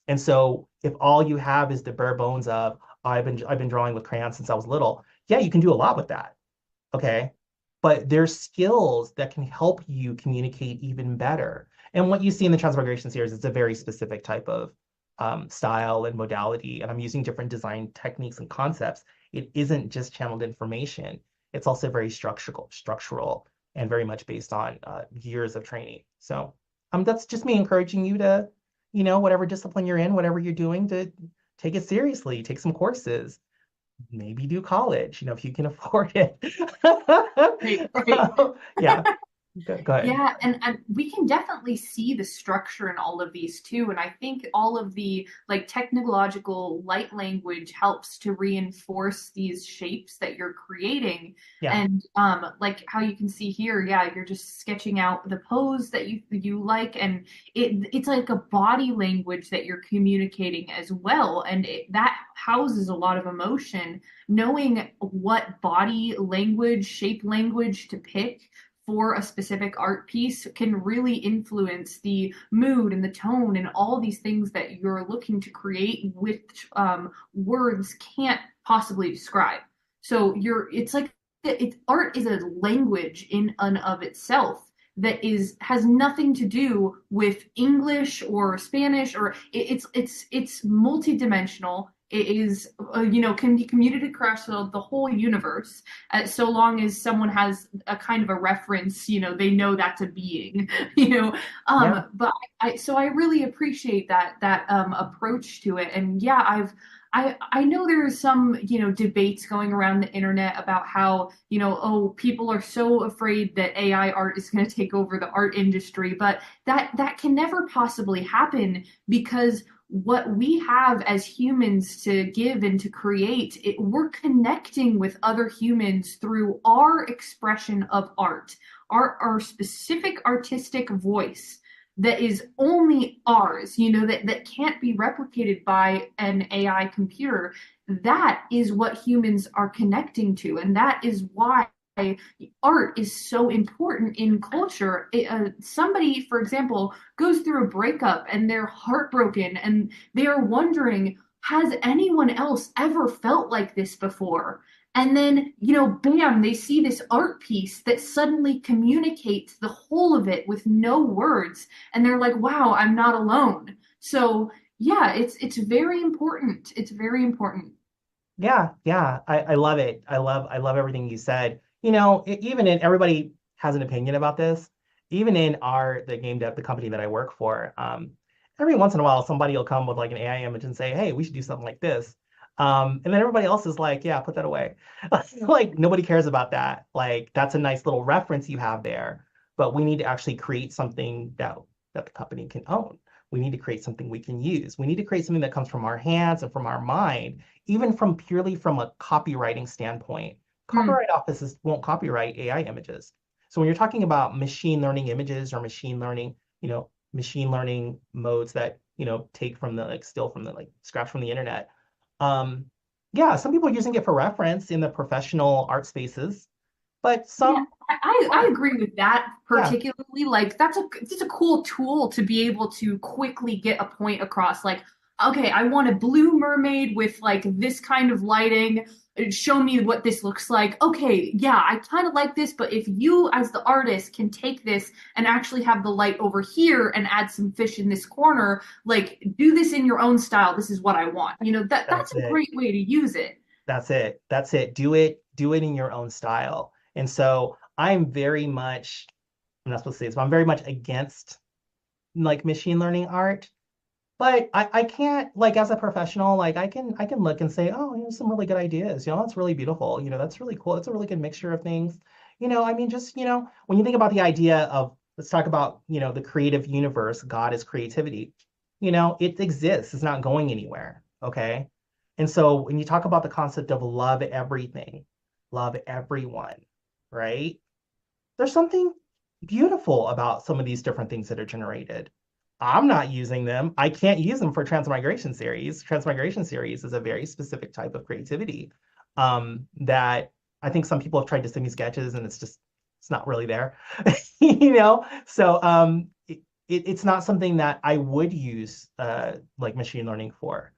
And so if all you have is the bare bones of, I've been drawing with crayons since I was little, yeah, you can do a lot with that. Okay. But there's skills that can help you communicate even better. And what you see in the Transmigration series is a very specific type of style and modality. And I'm using different design techniques and concepts. It isn't just channeled information. It's also very structural and very much based on years of training. So that's just me encouraging you to, whatever discipline you're in, whatever you're doing, to take it seriously, take some courses, maybe do college, if you can afford it. Right. Yeah. Go ahead. Yeah, and we can definitely see the structure in all of these too. And I think all of the like technological light language helps to reinforce these shapes that you're creating. Yeah. And like how you can see here, yeah, you're just sketching out the pose that you like, and it's like a body language that you're communicating as well. And that houses a lot of emotion. Knowing what body language, shape language to pick for a specific art piece can really influence the mood and the tone and all these things that you're looking to create, which words can't possibly describe. So it's like art is a language in and of itself that has nothing to do with English or Spanish, or it's multidimensional. It is, can be communicated across the whole universe, so long as someone has a kind of a reference, they know that's a being, Yeah. But so I really appreciate that approach to it. And yeah, I know there are some, debates going around the internet about how, oh, people are so afraid that AI art is going to take over the art industry, but that can never possibly happen, because what we have as humans to give and to create, we're connecting with other humans through our expression of art, our specific artistic voice that is only ours, that can't be replicated by an AI computer. That is what humans are connecting to. And that is why art is so important in culture. Somebody, for example, goes through a breakup and they're heartbroken and they are wondering, has anyone else ever felt like this before? And then, bam, they see this art piece that suddenly communicates the whole of it with no words. And they're like, wow, I'm not alone. So yeah, it's very important. It's very important. Yeah, yeah, I love it. I love everything you said. Even in everybody has an opinion about this. Even in the game dev, the company that I work for, every once in a while somebody will come with like an AI image and say, "Hey, we should do something like this." And then everybody else is like, "Yeah, put that away." Like nobody cares about that. Like that's a nice little reference you have there, but we need to actually create something that the company can own. We need to create something we can use. We need to create something that comes from our hands and from our mind, even from purely from a copywriting standpoint. Hmm. Copyright offices won't copyright AI images. So when you're talking about machine learning images or machine learning modes that, take from the like steal from the like scratch from the internet. Um, yeah, some people are using it for reference in the professional art spaces, but Yeah, some I aren't. agree with that Yeah, particularly. Like it's a cool tool to be able to quickly get a point across. Like, okay, I want a blue mermaid with like this kind of lighting. Show me what this looks like. Okay, yeah, I kind of like this, but if you as the artist can take this and actually have the light over here and add some fish in this corner, like do this in your own style. This is what I want. That's that's a it. great way to use it. That's it. That's it. Do it in your own style. And so I'm very much, I'm not supposed to say this, but I'm very much against like machine learning art. But I can't like as a professional, like I can look and say, oh, some really good ideas. That's really beautiful. That's really cool. It's a really good mixture of things. I mean, just, when you think about the idea of, let's talk about, the creative universe, God is creativity. It exists. It's not going anywhere. Okay. And so when you talk about the concept of love everything, love everyone, right? There's something beautiful about some of these different things that are generated. I'm not using them. I can't use them for Transmigration Series. Transmigration Series is a very specific type of creativity that I think some people have tried to send me sketches and it's not really there. So it's not something that I would use like machine learning for.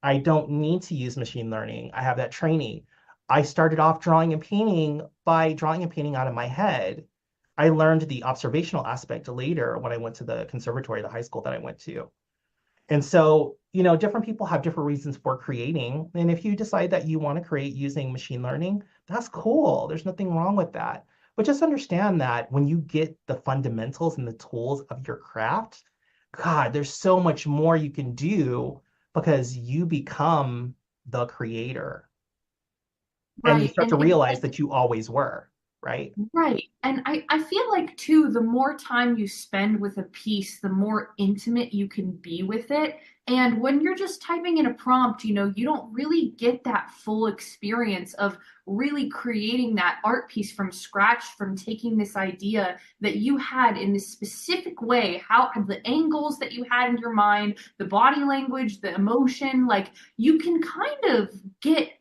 I don't need to use machine learning. I have that training. I started off drawing and painting by drawing and painting out of my head. I learned the observational aspect later when I went to the conservatory, the high school that I went to. And so, different people have different reasons for creating. And if you decide that you want to create using machine learning, that's cool. There's nothing wrong with that. But just understand that when you get the fundamentals and the tools of your craft, God, there's so much more you can do because you become the creator and you Right. start to realize that you always were, right? Right. And I feel like too, the more time you spend with a piece, the more intimate you can be with it. And when you're just typing in a prompt, you don't really get that full experience of really creating that art piece from scratch, from taking this idea that you had in this specific way, how the angles that you had in your mind, the body language, the emotion, like you can kind of get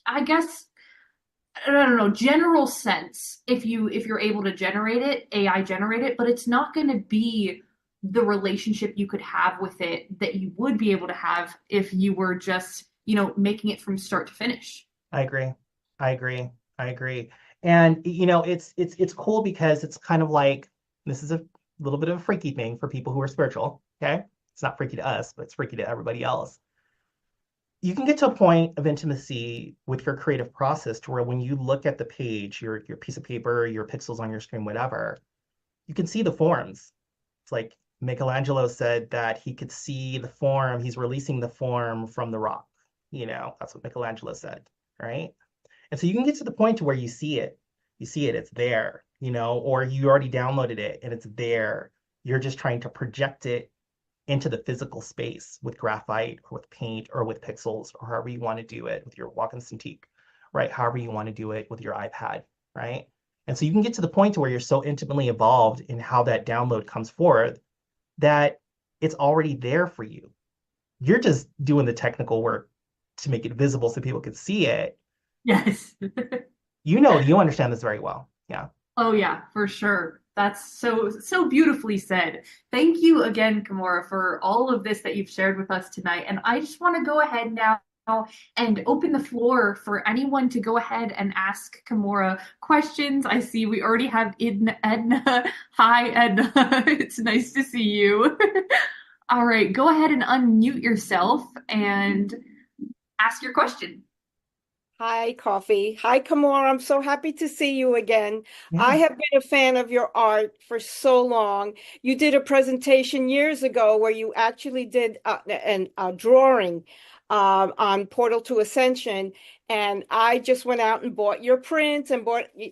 I guess I don't know, general sense if you're able to generate it, AI generate it, but it's not going to be the relationship you could have with it that you would be able to have if you were just, making it from start to finish. I agree. I agree. I agree. And it's cool because it's kind of like, this is a little bit of a freaky thing for people who are spiritual. Okay. It's not freaky to us, but it's freaky to everybody else. You can get to a point of intimacy with your creative process to where when you look at the page, your piece of paper, your pixels on your screen, whatever, you can see the forms. It's like Michelangelo said that he could see the form, he's releasing the form from the rock. That's what Michelangelo said, right? And so you can get to the point to where you see it. You see it, it's there, or you already downloaded it and it's there. You're just trying to project it into the physical space with graphite or with paint or with pixels or however you want to do it with your Wacom Cintiq, right? However you want to do it with your iPad, right? And so you can get to the point to where you're so intimately involved in how that download comes forth that it's already there for you. You're just doing the technical work to make it visible so people can see it. Yes. You understand this very well. Yeah. Oh yeah, for sure. That's so beautifully said. Thank you again, Kamora, for all of this that you've shared with us tonight. And I just want to go ahead now and open the floor for anyone to go ahead and ask Kamora questions. I see we already have Edna. Hi, Edna. It's nice to see you. All right, go ahead and unmute yourself and ask your question. Hi, Coffee. Hi, Kamora. I'm so happy to see you again. Yeah. I have been a fan of your art for so long. You did a presentation years ago where you actually did a drawing on Portal to Ascension, and I just went out and bought your prints and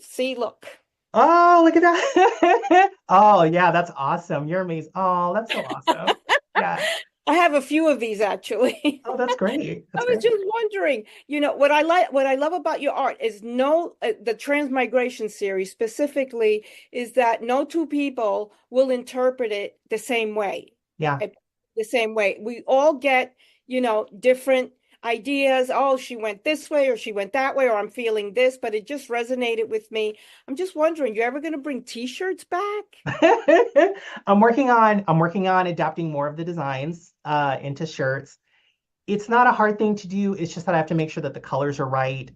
see, look. Oh, look at that. Oh, yeah, that's awesome. You're amazing. Oh, that's so awesome. Yeah. I have a few of these actually. Oh, that's great. I was just wondering, what I love about your art is the Transmigration series specifically is that no two people will interpret it the same way. Yeah. The same way. We all get, different ideas. Oh, she went this way or she went that way, or I'm feeling this, but it just resonated with me. I'm just wondering, you ever going to bring t-shirts back? I'm working on adapting more of the designs into shirts. It's not a hard thing to do. It's just that I have to make sure that the colors are right.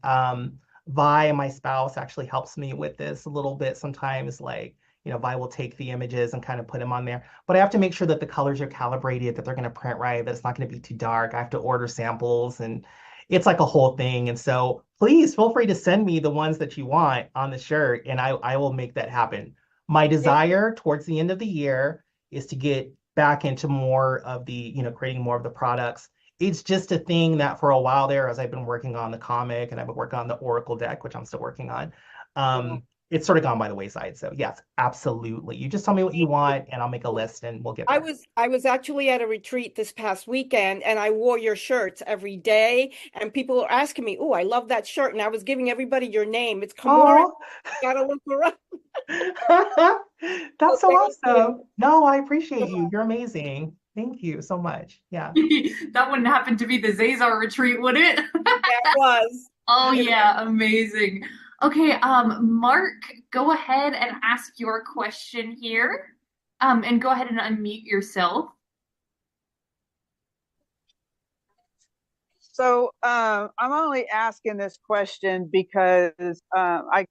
Vi, my spouse, actually helps me with this a little bit sometimes. Like, Vi will take the images and kind of put them on there. But I have to make sure that the colors are calibrated, that they're going to print right, that it's not going to be too dark. I have to order samples, and it's like a whole thing. And so please feel free to send me the ones that you want on the shirt, and I will make that happen. My desire towards the end of the year is to get back into more of the, creating more of the products. It's just a thing that for a while there, as I've been working on the comic and I've been working on the Oracle deck, which I'm still working on, it's sort of gone by the wayside. So yes, absolutely. You just tell me what you want and I'll make a list and we'll get there. I was actually at a retreat this past weekend and I wore your shirts every day and people were asking me, oh, I love that shirt. And I was giving everybody your name. It's Kamora. Gotta look around. That's so awesome. No, I appreciate you. You're amazing. Thank you so much. Yeah. That wouldn't happen to be the Zazar retreat, would it? That was. Oh yeah, amazing. Okay, Mark, go ahead and ask your question here. And go ahead and unmute yourself. So I'm only asking this question because I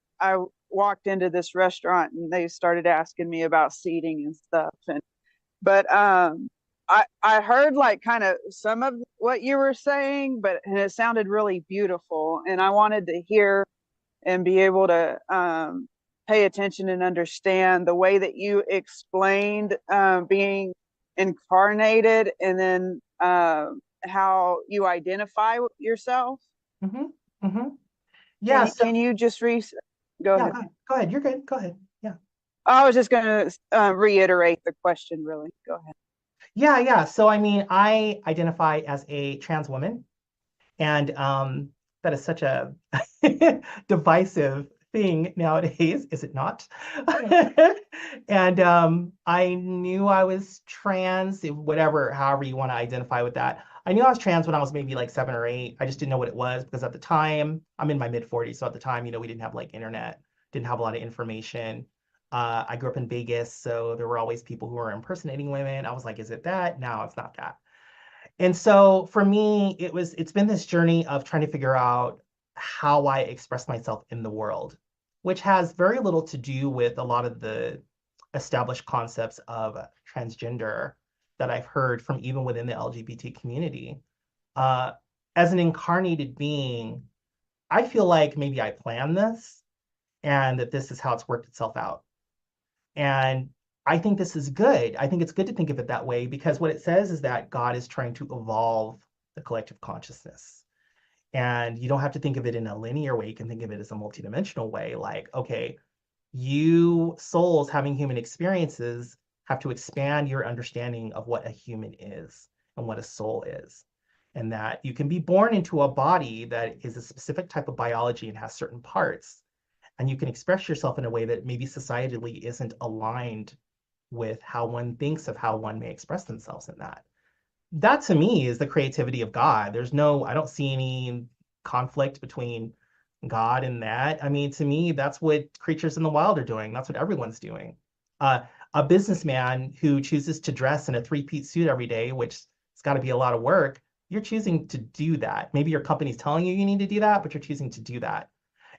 walked into this restaurant and they started asking me about seating and stuff. But I heard like kind of some of what you were saying, and it sounded really beautiful. And I wanted to hear and be able to pay attention and understand the way that you explained being incarnated and then how you identify yourself. Mm-hmm. Mm-hmm. Yeah. Can you just go ahead? Go ahead. You're good. Go ahead. Yeah. I was just going to reiterate the question, really. Go ahead. Yeah. So, I mean, I identify as a trans woman, and that is such a divisive thing nowadays, is it not? And I knew I was trans, however you want to identify with that. I knew I was trans when I was maybe like 7 or 8. I just didn't know what it was because at the time, I'm in my mid-40s. So at the time, we didn't have like internet, didn't have a lot of information. I grew up in Vegas, so there were always people who were impersonating women. I was like, is it that? No, it's not that. And so for me, it's been this journey of trying to figure out how I express myself in the world. which has very little to do with a lot of the established concepts of transgender that I've heard from even within the LGBT community. Uh, as an incarnated being, I feel like maybe I planned this and that this is how it's worked itself out. And I think this is good. I think it's good to think of it that way because what it says is that God is trying to evolve the collective consciousness. And you don't have to think of it in a linear way. You can think of it as a multidimensional way. Like, okay, you souls having human experiences have to expand your understanding of what a human is and what a soul is. And that you can be born into a body that is a specific type of biology and has certain parts. And you can express yourself in a way that maybe societally isn't aligned with how one thinks of how one may express themselves in that. That to me is the creativity of God. I don't see any conflict between God and that. I mean, to me, that's what creatures in the wild are doing. That's what everyone's doing. A businessman who chooses to dress in a three-piece suit every day, which it's got to be a lot of work, you're choosing to do that. Maybe your company's telling you need to do that, but you're choosing to do that.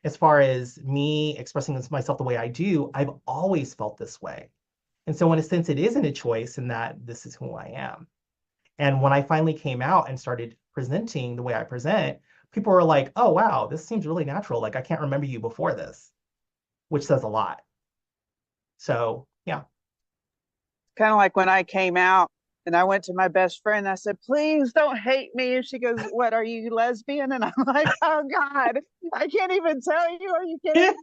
As far as me expressing myself the way I do, I've always felt this way. And so in a sense, it isn't a choice in that this is who I am. And when I finally came out and started presenting the way I present, people were like, oh, wow, this seems really natural. Like, I can't remember you before this, which says a lot. So, yeah. Kind of like when I came out and I went to my best friend, I said, please don't hate me. And she goes, what, are you lesbian? And I'm like, oh God, I can't even tell you. Are you kidding?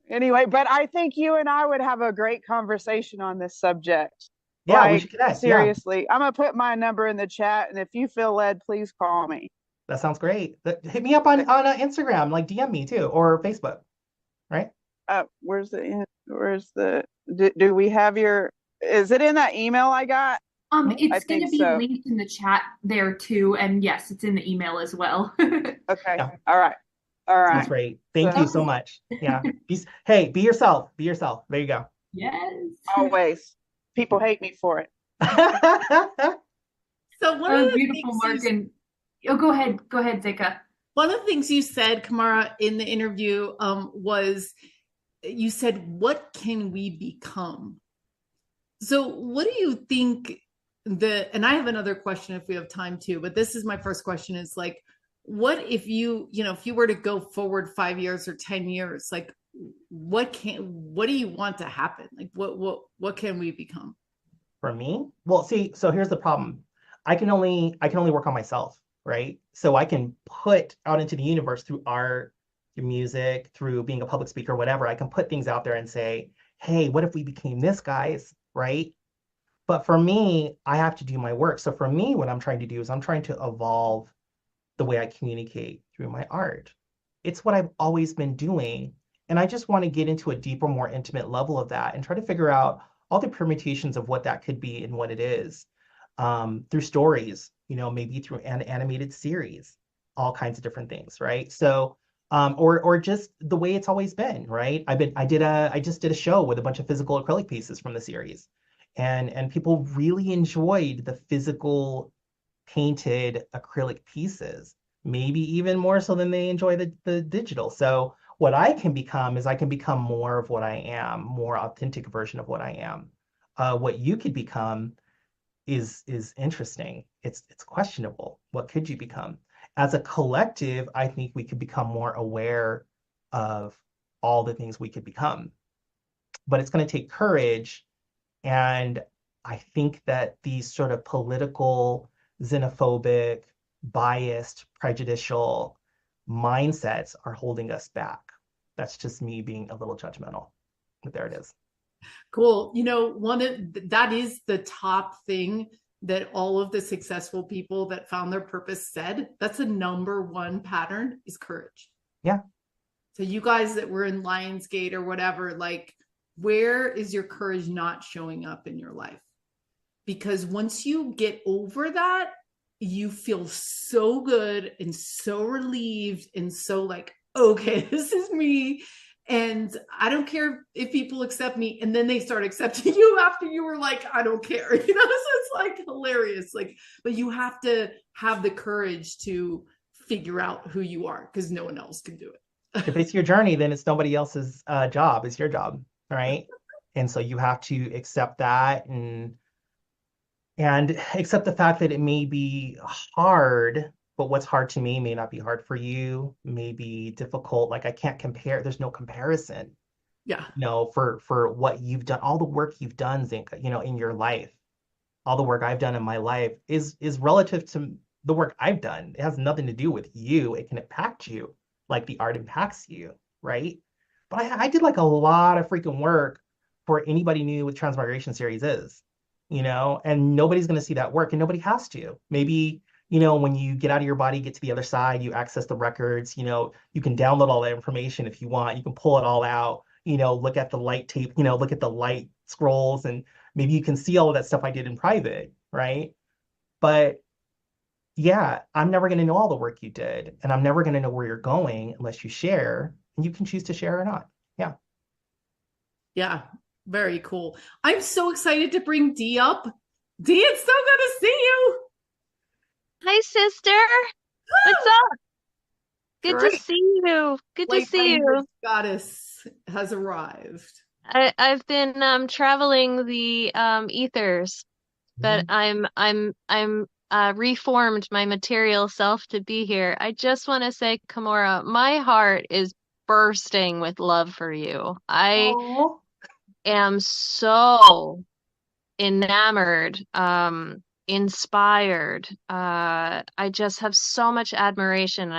Anyway, but I think you and I would have a great conversation on this subject. Yeah, we like, should connect. seriously, I'm going to put my number in the chat. And if you feel led, please call me. That sounds great. Hit me up on Instagram, like DM me too, or Facebook, right? Do we have is it in that email I got? It's going to be linked in the chat there too. And yes, it's in the email as well. Okay. Yeah. All right. That's great. Thank you so much. Yeah. Be yourself. Be yourself. There you go. Yes. Always. People hate me for it. So one of the beautiful, Mark. Go ahead, Zika. One of the things you said, Kamora, in the interview was you said, what can we become? So what do you think and I have another question if we have time too, but this is my first question is like, what if you were to go forward 5 years or 10 years, like what do you want to happen? Like what can we become? For me? Well, see, so here's the problem. I can only work on myself, right? So I can put out into the universe through art, through music, through being a public speaker, whatever. I can put things out there and say, hey, what if we became this, guys? Right? But for me, I have to do my work. So for me, what I'm trying to do is I'm trying to evolve the way I communicate through my art. It's what I've always been doing. And I just want to get into a deeper, more intimate level of that and try to figure out all the permutations of what that could be and what it is through stories, maybe through an animated series, all kinds of different things, right? So, or just the way it's always been, right? I just did a show with a bunch of physical acrylic pieces from the series, and people really enjoyed the physical painted acrylic pieces, maybe even more so than they enjoy the digital. So what I can become is I can become more of what I am, more authentic version of what I am. What you could become is interesting. It's questionable. What could you become? As a collective, I think we could become more aware of all the things we could become. But it's going to take courage. And I think that these sort of political, xenophobic, biased, prejudicial mindsets are holding us back. That's just me being a little judgmental. But there it is. Cool. That is the top thing that all of the successful people that found their purpose said. That's the number one pattern is courage. Yeah. So you guys that were in Lionsgate or whatever, like, where is your courage not showing up in your life? Because once you get over that, you feel so good and so relieved and so like, okay, this is me. And I don't care if people accept me. And then they start accepting you after you were like, I don't care. So it's like hilarious. Like, but you have to have the courage to figure out who you are because no one else can do it. If it's your journey, then it's nobody else's job. It's your job, right? And so you have to accept that and accept the fact that it may be hard, but what's hard to me may not be hard for you, may be difficult. Like I can't compare, there's no comparison, Yeah. for what you've done, all the work you've done, Zinka, in your life, all the work I've done in my life is relative to the work I've done. It has nothing to do with you. It can impact you like the art impacts you, right? But I did like a lot of freaking work for anybody new what Transmigration Series is, and nobody's going to see that work and nobody has to. Maybe, when you get out of your body, get to the other side, you access the records, you can download all that information if you want. You can pull it all out, look at the light tape, look at the light scrolls, and maybe you can see all of that stuff I did in private, right? But yeah, I'm never going to know all the work you did, and I'm never going to know where you're going unless you share, and you can choose to share or not. Yeah. Yeah. Very cool. I'm so excited to bring Dee up. Dee, it's so good to see you. Hi, sister. What's up? Good Great. to see you. Good to Light see you. language goddess has arrived. I've been traveling the ethers, but I'm reformed my material self to be here. I just want to say, Kamora, my heart is bursting with love for you. I Oh, am so enamored, inspired. I just have so much admiration.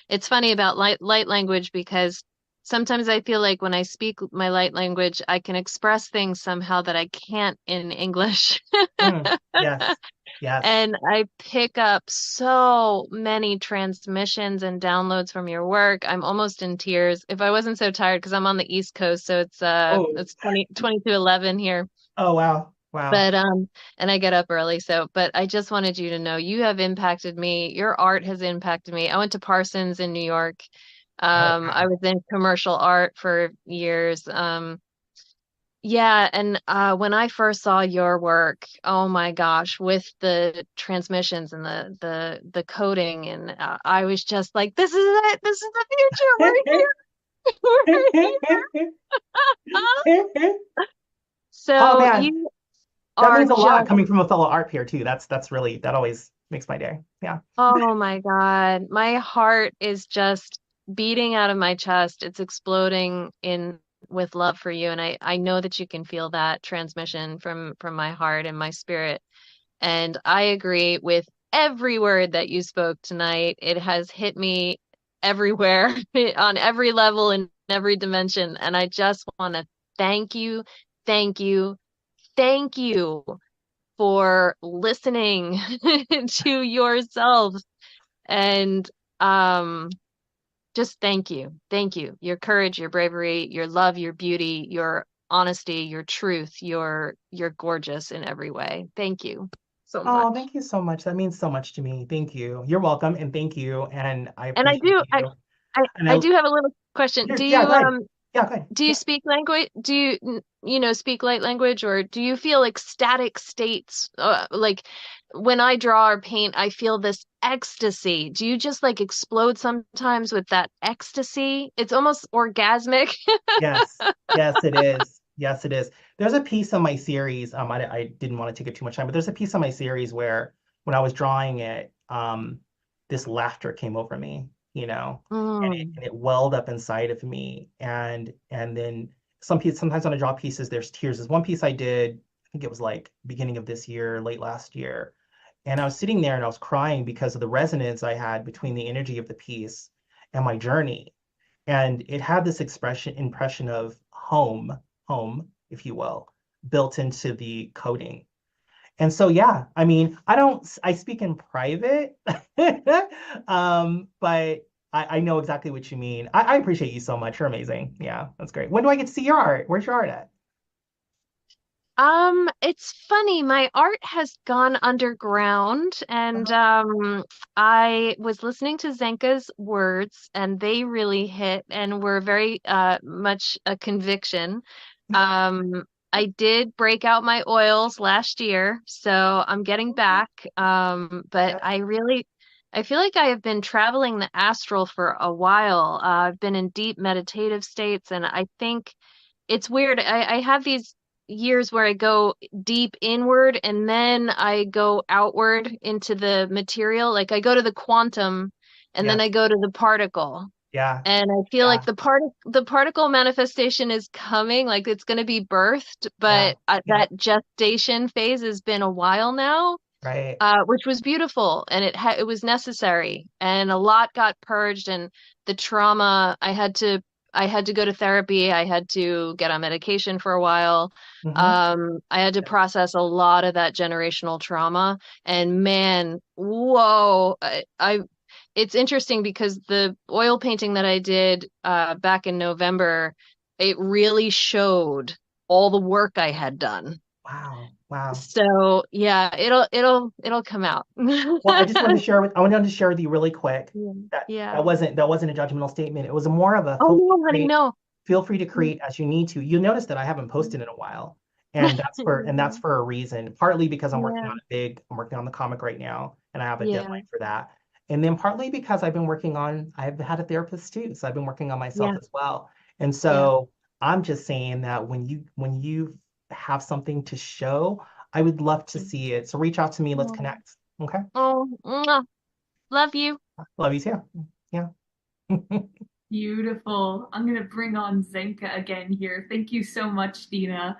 It's funny about light language because sometimes I feel like when I speak my light language, I can express things somehow that I can't in English. yes, yes. And I pick up so many transmissions and downloads from your work. I'm almost in tears. If I wasn't so tired, because I'm on the East Coast, so Oh, it's 20 to 11 here. oh, wow, wow. But and I get up early, but I just wanted you to know you have impacted me. Your art has impacted me. I went to Parsons in New York. Oh, I wow. was in commercial art for years. Yeah, and when I first saw your work, oh my gosh, with the transmissions and the coding, and I was just like, this is it. This is the future. We're here. We're here. Oh So man, you that are means a lot just, coming from a fellow art peer too. That's really, that always makes my day. Yeah. oh my God, my heart is just beating out of my chest. It's exploding in with love for you, and I know that you can feel that transmission from my heart and my spirit. And I agree with every word that you spoke tonight. It has hit me everywhere on every level in every dimension. And I just want to thank you, thank you, thank you for listening to yourselves and just thank you. Thank you. Your courage, your bravery, your love, your beauty, your honesty, your truth. You're gorgeous in every way. Thank you so much. Oh, thank you so much. That means so much to me. Thank you. You're welcome, and thank you. And I And I appreciate do you. And I do have a little question. yeah, go ahead. Yeah, go ahead. Do you Yeah. speak language? Do you speak light language, or do you feel ecstatic states? Like when I draw or paint, I feel this ecstasy. Do you just explode sometimes with that ecstasy? It's almost orgasmic. Yes, yes, it is. Yes, it is. There's a piece on my series. I didn't want to take it too much time, but there's a piece on my series where when I was drawing it, this laughter came over me, and Mm. it welled up inside of me. And then sometimes when I draw pieces, there's tears. There's one piece I did, I think it was like beginning of this year, late last year. And I was sitting there and I was crying because of the resonance I had between the energy of the piece and my journey. And it had this impression of home, if you will, built into the coding. And so, yeah, I mean, I speak in private, but I know exactly what you mean. I appreciate you so much. You're amazing. Yeah, that's great. When do I get to see your art? Where's your art at? It's funny. My art has gone underground, and Uh-huh. I was listening to Zenka's words, and they really hit and were very much a conviction. Um, I did break out my oils last year, so I'm getting back. But Yeah. I feel like I have been traveling the astral for a while. I've been in deep meditative states, and I think it's weird. I have these years where I go deep inward and then I go outward into the material. Like I go to the quantum and Yeah, then I go to the particle. yeah, And I feel like yeah, the particle manifestation is coming, like it's going to be birthed, yeah, but yeah, that gestation phase has been a while now, right. which was beautiful, and it was necessary, and a lot got purged, and the trauma I had to go to therapy, I had to get on medication for a while. Hmm. I had to process a lot of that generational trauma, and man, whoa, it's interesting because the oil painting that I did back in November, it really showed all the work I had done. Wow, wow. So yeah, it'll come out. Well, I wanted to share with you really quick Yeah. that Yeah. that wasn't a judgmental statement. It was more of a Oh no, honey, no. feel free to create as you need to. You'll notice that I haven't posted in a while, and that's for a reason. Partly because Yeah. I'm working on the comic right now, and I have a Yeah. deadline for that. And then partly because I've had a therapist too, so I've been working on myself Yeah. as well. And Yeah. so I'm just saying that when you have something to show, I would love to see it. So reach out to me. Let's Oh, connect. Okay. oh, mwah. Love you. Love you too. Yeah. Beautiful. I'm going to bring on Zenka again here. Thank you so much, Dina.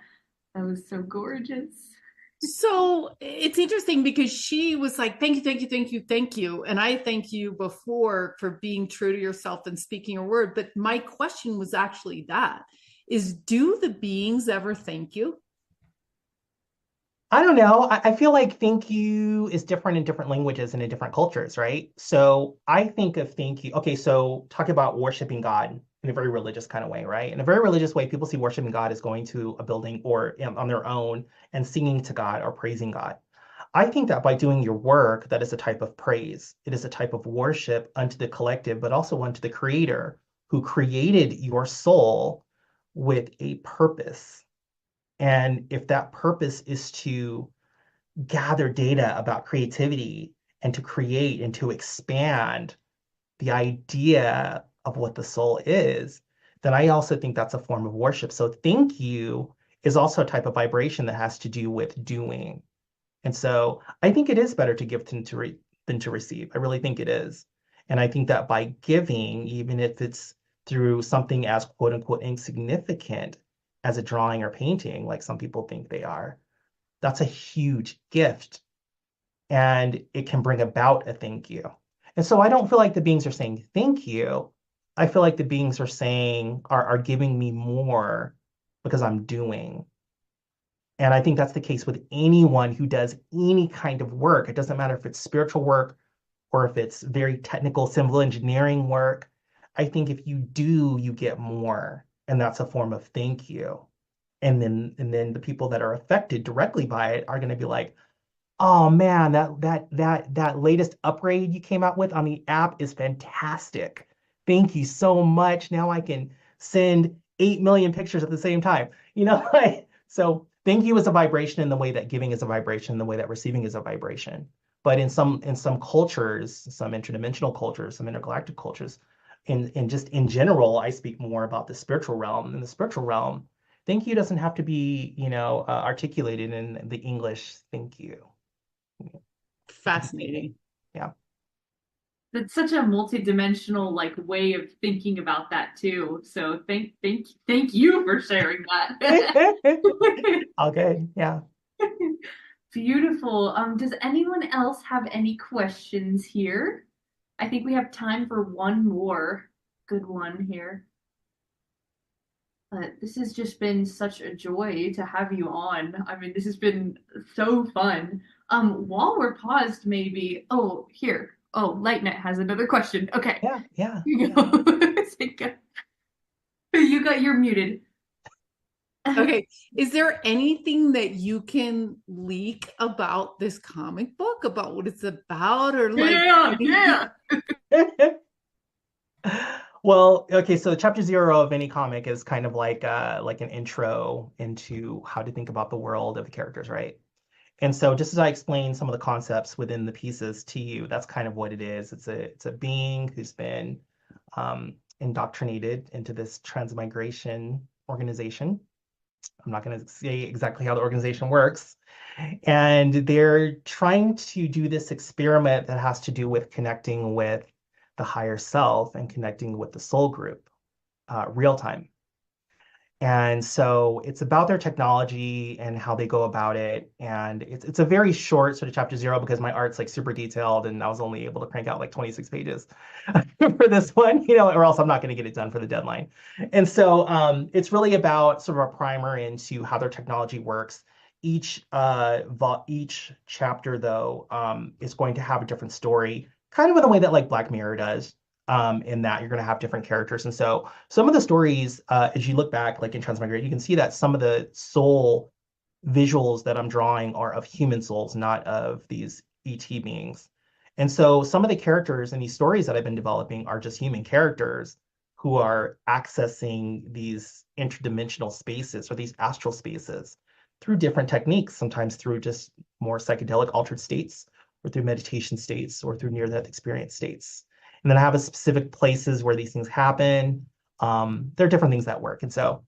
That was so gorgeous. So it's interesting because she was like, thank you, thank you, thank you, thank you. And I thank you before for being true to yourself and speaking a word. But my question was actually that is, do the beings ever thank you? I don't know. I feel like thank you is different in different languages and in different cultures, right? So I think of thank you. Okay, so talk about worshiping God in a very religious kind of way, right? In a very religious way, people see worshiping God as going to a building or on their own and singing to God or praising God. I think that by doing your work, that is a type of praise. It is a type of worship unto the collective, but also unto the Creator who created your soul with a purpose. And if that purpose is to gather data about creativity and to create and to expand the idea of what the soul is, then I also think that's a form of worship. So thank you is also a type of vibration that has to do with doing. And so I think it is better to give than to receive. I really think it is. And I think that by giving, even if it's through something as quote unquote insignificant as a drawing or painting, like some people think they are, that's a huge gift and it can bring about a thank you. And so I don't feel like the beings are saying thank you. I feel like the beings are are giving me more because I'm doing. And I think that's the case with anyone who does any kind of work. It doesn't matter if it's spiritual work or if it's very technical civil engineering work. I think if you do, you get more. And that's a form of thank you. And then the people that are affected directly by it are going to be like, oh man, that latest upgrade you came out with on the app is fantastic. Thank you so much. Now I can send 8 million pictures at the same time. Like, so thank you is a vibration in the way that giving is a vibration, in the way that receiving is a vibration. But in some cultures, some interdimensional cultures, some intergalactic cultures, in just in general, I speak more about the spiritual realm. In the spiritual realm, thank you doesn't have to be, articulated in the English thank you. It could be, Fascinating. yeah. That's such a multidimensional like way of thinking about that too. So thank you for sharing that. All good. Yeah. Beautiful. Does anyone else have any questions here? I think we have time for one more good one here. But this has just been such a joy to have you on. I mean, this has been so fun. While we're paused, maybe. Oh, here. Oh, Lightnet has another question. Okay. Yeah. Yeah. Here you go. You're muted. Okay. Is there anything that you can leak about this comic book, about what it's about, or like Yeah. Well, okay, so chapter 0 of any comic is kind of like an intro into how to think about the world of the characters, right? And so just as I explained some of the concepts within the pieces to you, that's kind of what it is. It's a being who's been indoctrinated into this transmigration organization. I'm not going to say exactly how the organization works. And they're trying to do this experiment that has to do with connecting with the higher self and connecting with the soul group, real time. And so it's about their technology and how they go about it. And it's a very short sort of chapter 0 because my art's like super detailed and I was only able to crank out like 26 pages for this one, or else I'm not going to get it done for the deadline. And so it's really about sort of a primer into how their technology works. Each chapter, though, is going to have a different story, kind of in the way that like Black Mirror does. In that you're going to have different characters. And so some of the stories, as you look back, like in Transmigrate, you can see that some of the soul visuals that I'm drawing are of human souls, not of these ET beings. And so some of the characters in these stories that I've been developing are just human characters who are accessing these interdimensional spaces or these astral spaces through different techniques, sometimes through just more psychedelic altered states, or through meditation states, or through near-death experience states. And then I have a specific places where these things happen. There are different things that work. And so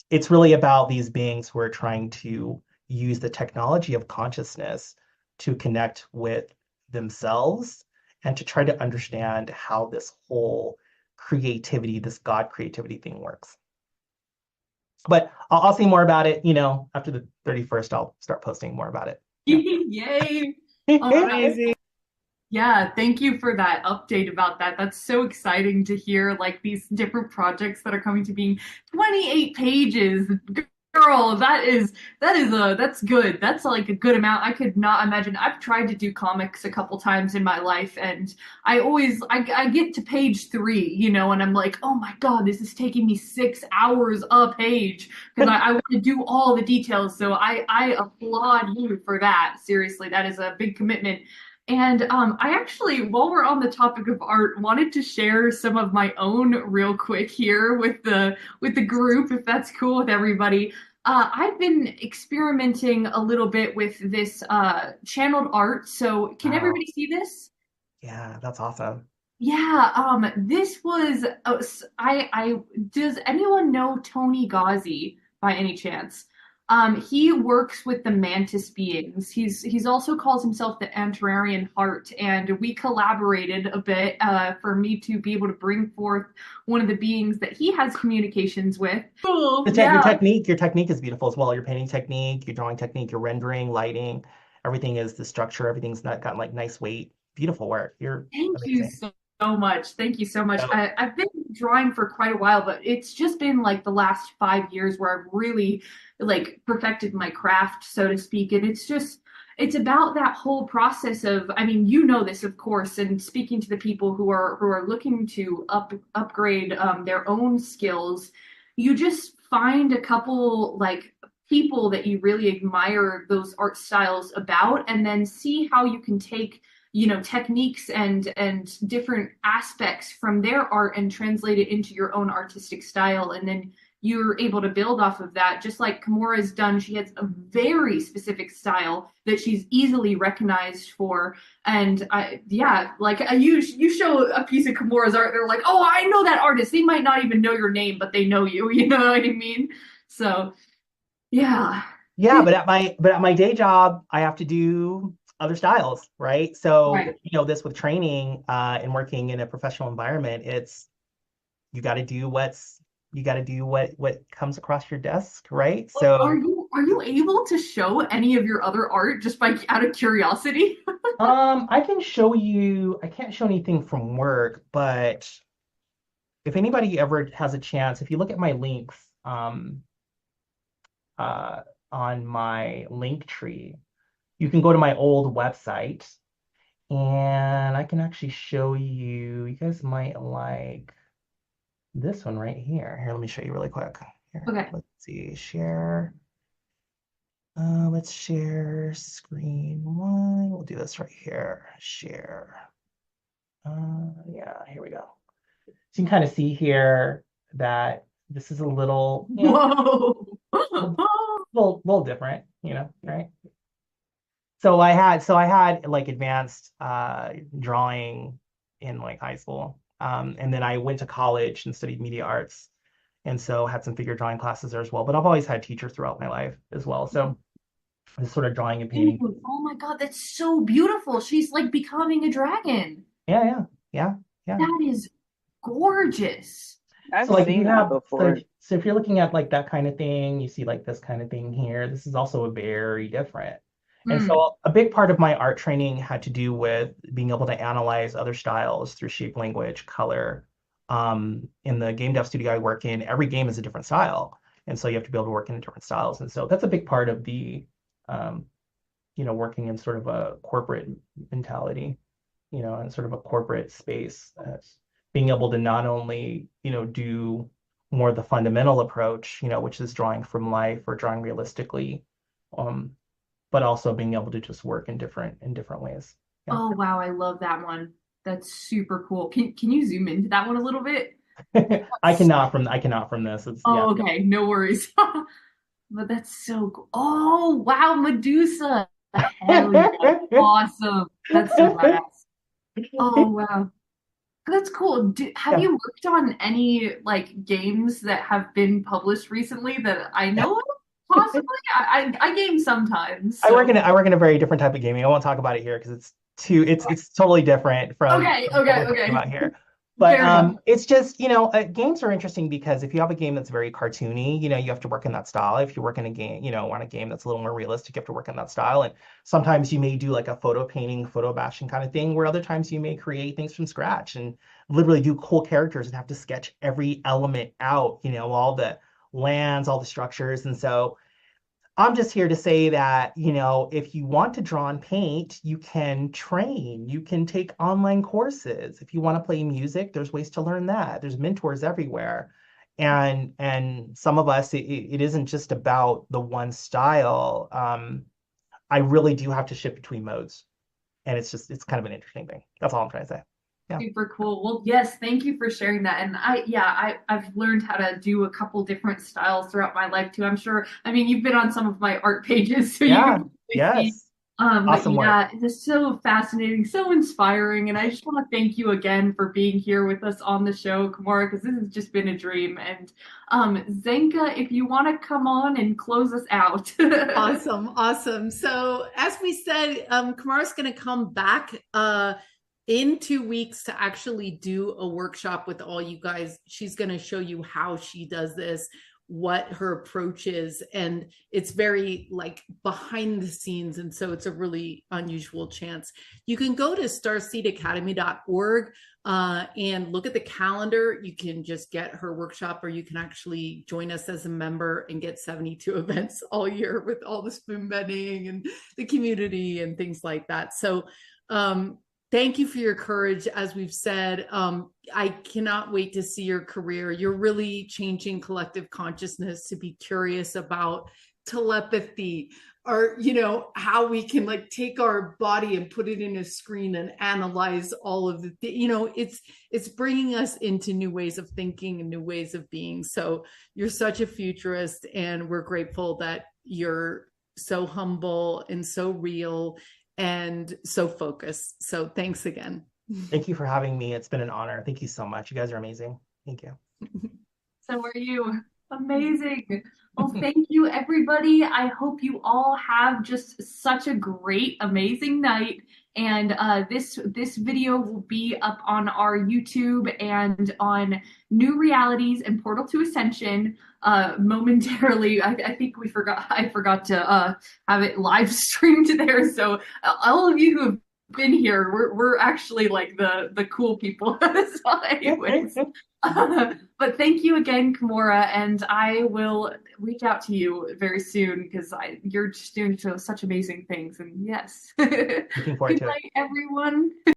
it's really about these beings who are trying to use the technology of consciousness to connect with themselves and to try to understand how this whole creativity, this God creativity thing works. But I'll say more about it, after the 31st, I'll start posting more about it. Yay! Amazing. Yeah, thank you for that update about that. That's so exciting to hear, like these different projects that are coming to being 28 pages. Girl, that's good. That's like a good amount. I could not imagine. I've tried to do comics a couple times in my life, and I get to page 3, and I'm like, oh my God, this is taking me 6 hours a page because I want to do all the details. So I applaud you for that. Seriously, that is a big commitment. And I actually, while we're on the topic of art, wanted to share some of my own real quick here with the group, if that's cool with everybody. I've been experimenting a little bit with this channeled art. So can everybody see this? Yeah, that's awesome. Yeah, this was I does anyone know Tony Gauzy by any chance? He works with the mantis beings. He's also calls himself the Antararian Heart, and we collaborated a bit for me to be able to bring forth one of the beings that he has communications with. Cool. Your technique is beautiful as well. Your painting technique, your drawing technique, your rendering, lighting, everything is the structure. Everything's not got like nice weight. Beautiful work. You're Thank amazing. you so much. Thank you so much. I've been drawing for quite a while, but it's just been like the last 5 years where I've really like perfected my craft, so to speak. And it's about that whole process of, I mean, this, of course, and speaking to the people who are looking to upgrade their own skills, you just find a couple like people that you really admire those art styles about, and then see how you can take techniques and different aspects from their art and translate it into your own artistic style, and then you're able to build off of that. Just like Kamora's done, she has a very specific style that she's easily recognized for. And you show a piece of Kamora's art, they're like, oh, I know that artist. They might not even know your name, but they know you. You know what I mean? So yeah. Yeah, but at my day job, I have to do other styles, right? So Right. this with training and working in a professional environment, it's you got to do what comes across your desk, right? So are you able to show any of your other art just by out of curiosity? I can show you. I can't show anything from work, but if anybody ever has a chance, if you look at my links on my link tree, you can go to my old website and I can actually show you. You guys might like this one right here. Here, let me show you really quick. Here, Okay. let's see, share. Let's share screen 1. We'll do this right here. Share. Yeah, here we go. So you can kind of see here that this is a little, Whoa. little different, right? So I had like advanced drawing in like high school. And then I went to college and studied media arts. And so had some figure drawing classes there as well. But I've always had teachers throughout my life as well. So just sort of drawing and painting. Oh my God, that's so beautiful. She's like becoming a dragon. Yeah. That is gorgeous. I've So like if seen you that have before. so if you're looking at like that kind of thing, you see like this kind of thing here. This is also very different. And Mm. so a big part of my art training had to do with being able to analyze other styles through shape, language, color. In the game dev studio I work in, every game is a different style. And so you have to be able to work in different styles. And so that's a big part of the um, working in sort of a corporate mentality, in sort of a corporate space, being able to not only, do more of the fundamental approach, which is drawing from life or drawing realistically, um, but also being able to just work in different ways. Yeah. Oh wow, I love that one. That's super cool. Can you zoom into that one a little bit? I cannot from this. It's Oh, okay, no worries. But that's so cool. Oh wow, Medusa. Hell yeah. Awesome. That's so badass. Oh wow. That's cool. Have Yeah. you worked on any like games that have been published recently that I know of? Possibly. I game sometimes. I work So. I work in a very different type of gaming. I won't talk about it here because it's totally different from Okay, what we're okay, talking okay. about here. But Fair enough. it's just, games are interesting because if you have a game that's very cartoony, you have to work in that style. If you work in a game, on a game that's a little more realistic, you have to work in that style. And sometimes you may do like a photo painting, photo bashing kind of thing, where other times you may create things from scratch and literally do cool characters and have to sketch every element out, all the lands, all the structures. And so I'm just here to say that, if you want to draw and paint, you can train, you can take online courses. If you want to play music, there's ways to learn that. There's mentors everywhere. And some of us, it isn't just about the one style. I really do have to shift between modes. And it's kind of an interesting thing. That's all I'm trying to say. Yeah. Super cool. Well, yes, thank you for sharing that. And I've learned how to do a couple different styles throughout my life too. I'm sure, I mean, you've been on some of my art pages, so you Yeah. can probably see. Yes. But Awesome yeah, work. it's so fascinating, so inspiring. And I just want to thank you again for being here with us on the show, Kamora, because this has just been a dream. And Zenka, if you want to come on and close us out. Awesome. So as we said, Kamara's going to come back in 2 weeks to actually do a workshop with all you guys. She's going to show you how she does this, what her approach is, and it's very like behind the scenes, and so it's a really unusual chance. You can go to starseedacademy.org and look at the calendar. You can just get her workshop, or you can actually join us as a member and get 72 events all year with all the spoon bending and the community and things like that. So thank you for your courage. As we've said, I cannot wait to see your career. You're really changing collective consciousness to be curious about telepathy, or, how we can like take our body and put it in a screen and analyze all of the, it's bringing us into new ways of thinking and new ways of being. So you're such a futurist, and we're grateful that you're so humble and so real and so focused. So thanks again. Thank you for having me. It's been an honor. Thank you so much. You guys are amazing. Thank you. So are you. Amazing. Well, thank you, everybody. I hope you all have just such a great, amazing night. And this video will be up on our YouTube and on New Realities and Portal to Ascension momentarily. I think I forgot to have it live streamed there. So all of you who have been here, we're actually like the cool people. So anyways. But thank you again, Kamora, and I will reach out to you very soon because you're just doing such amazing things. And yes, Looking forward good to it. night, everyone.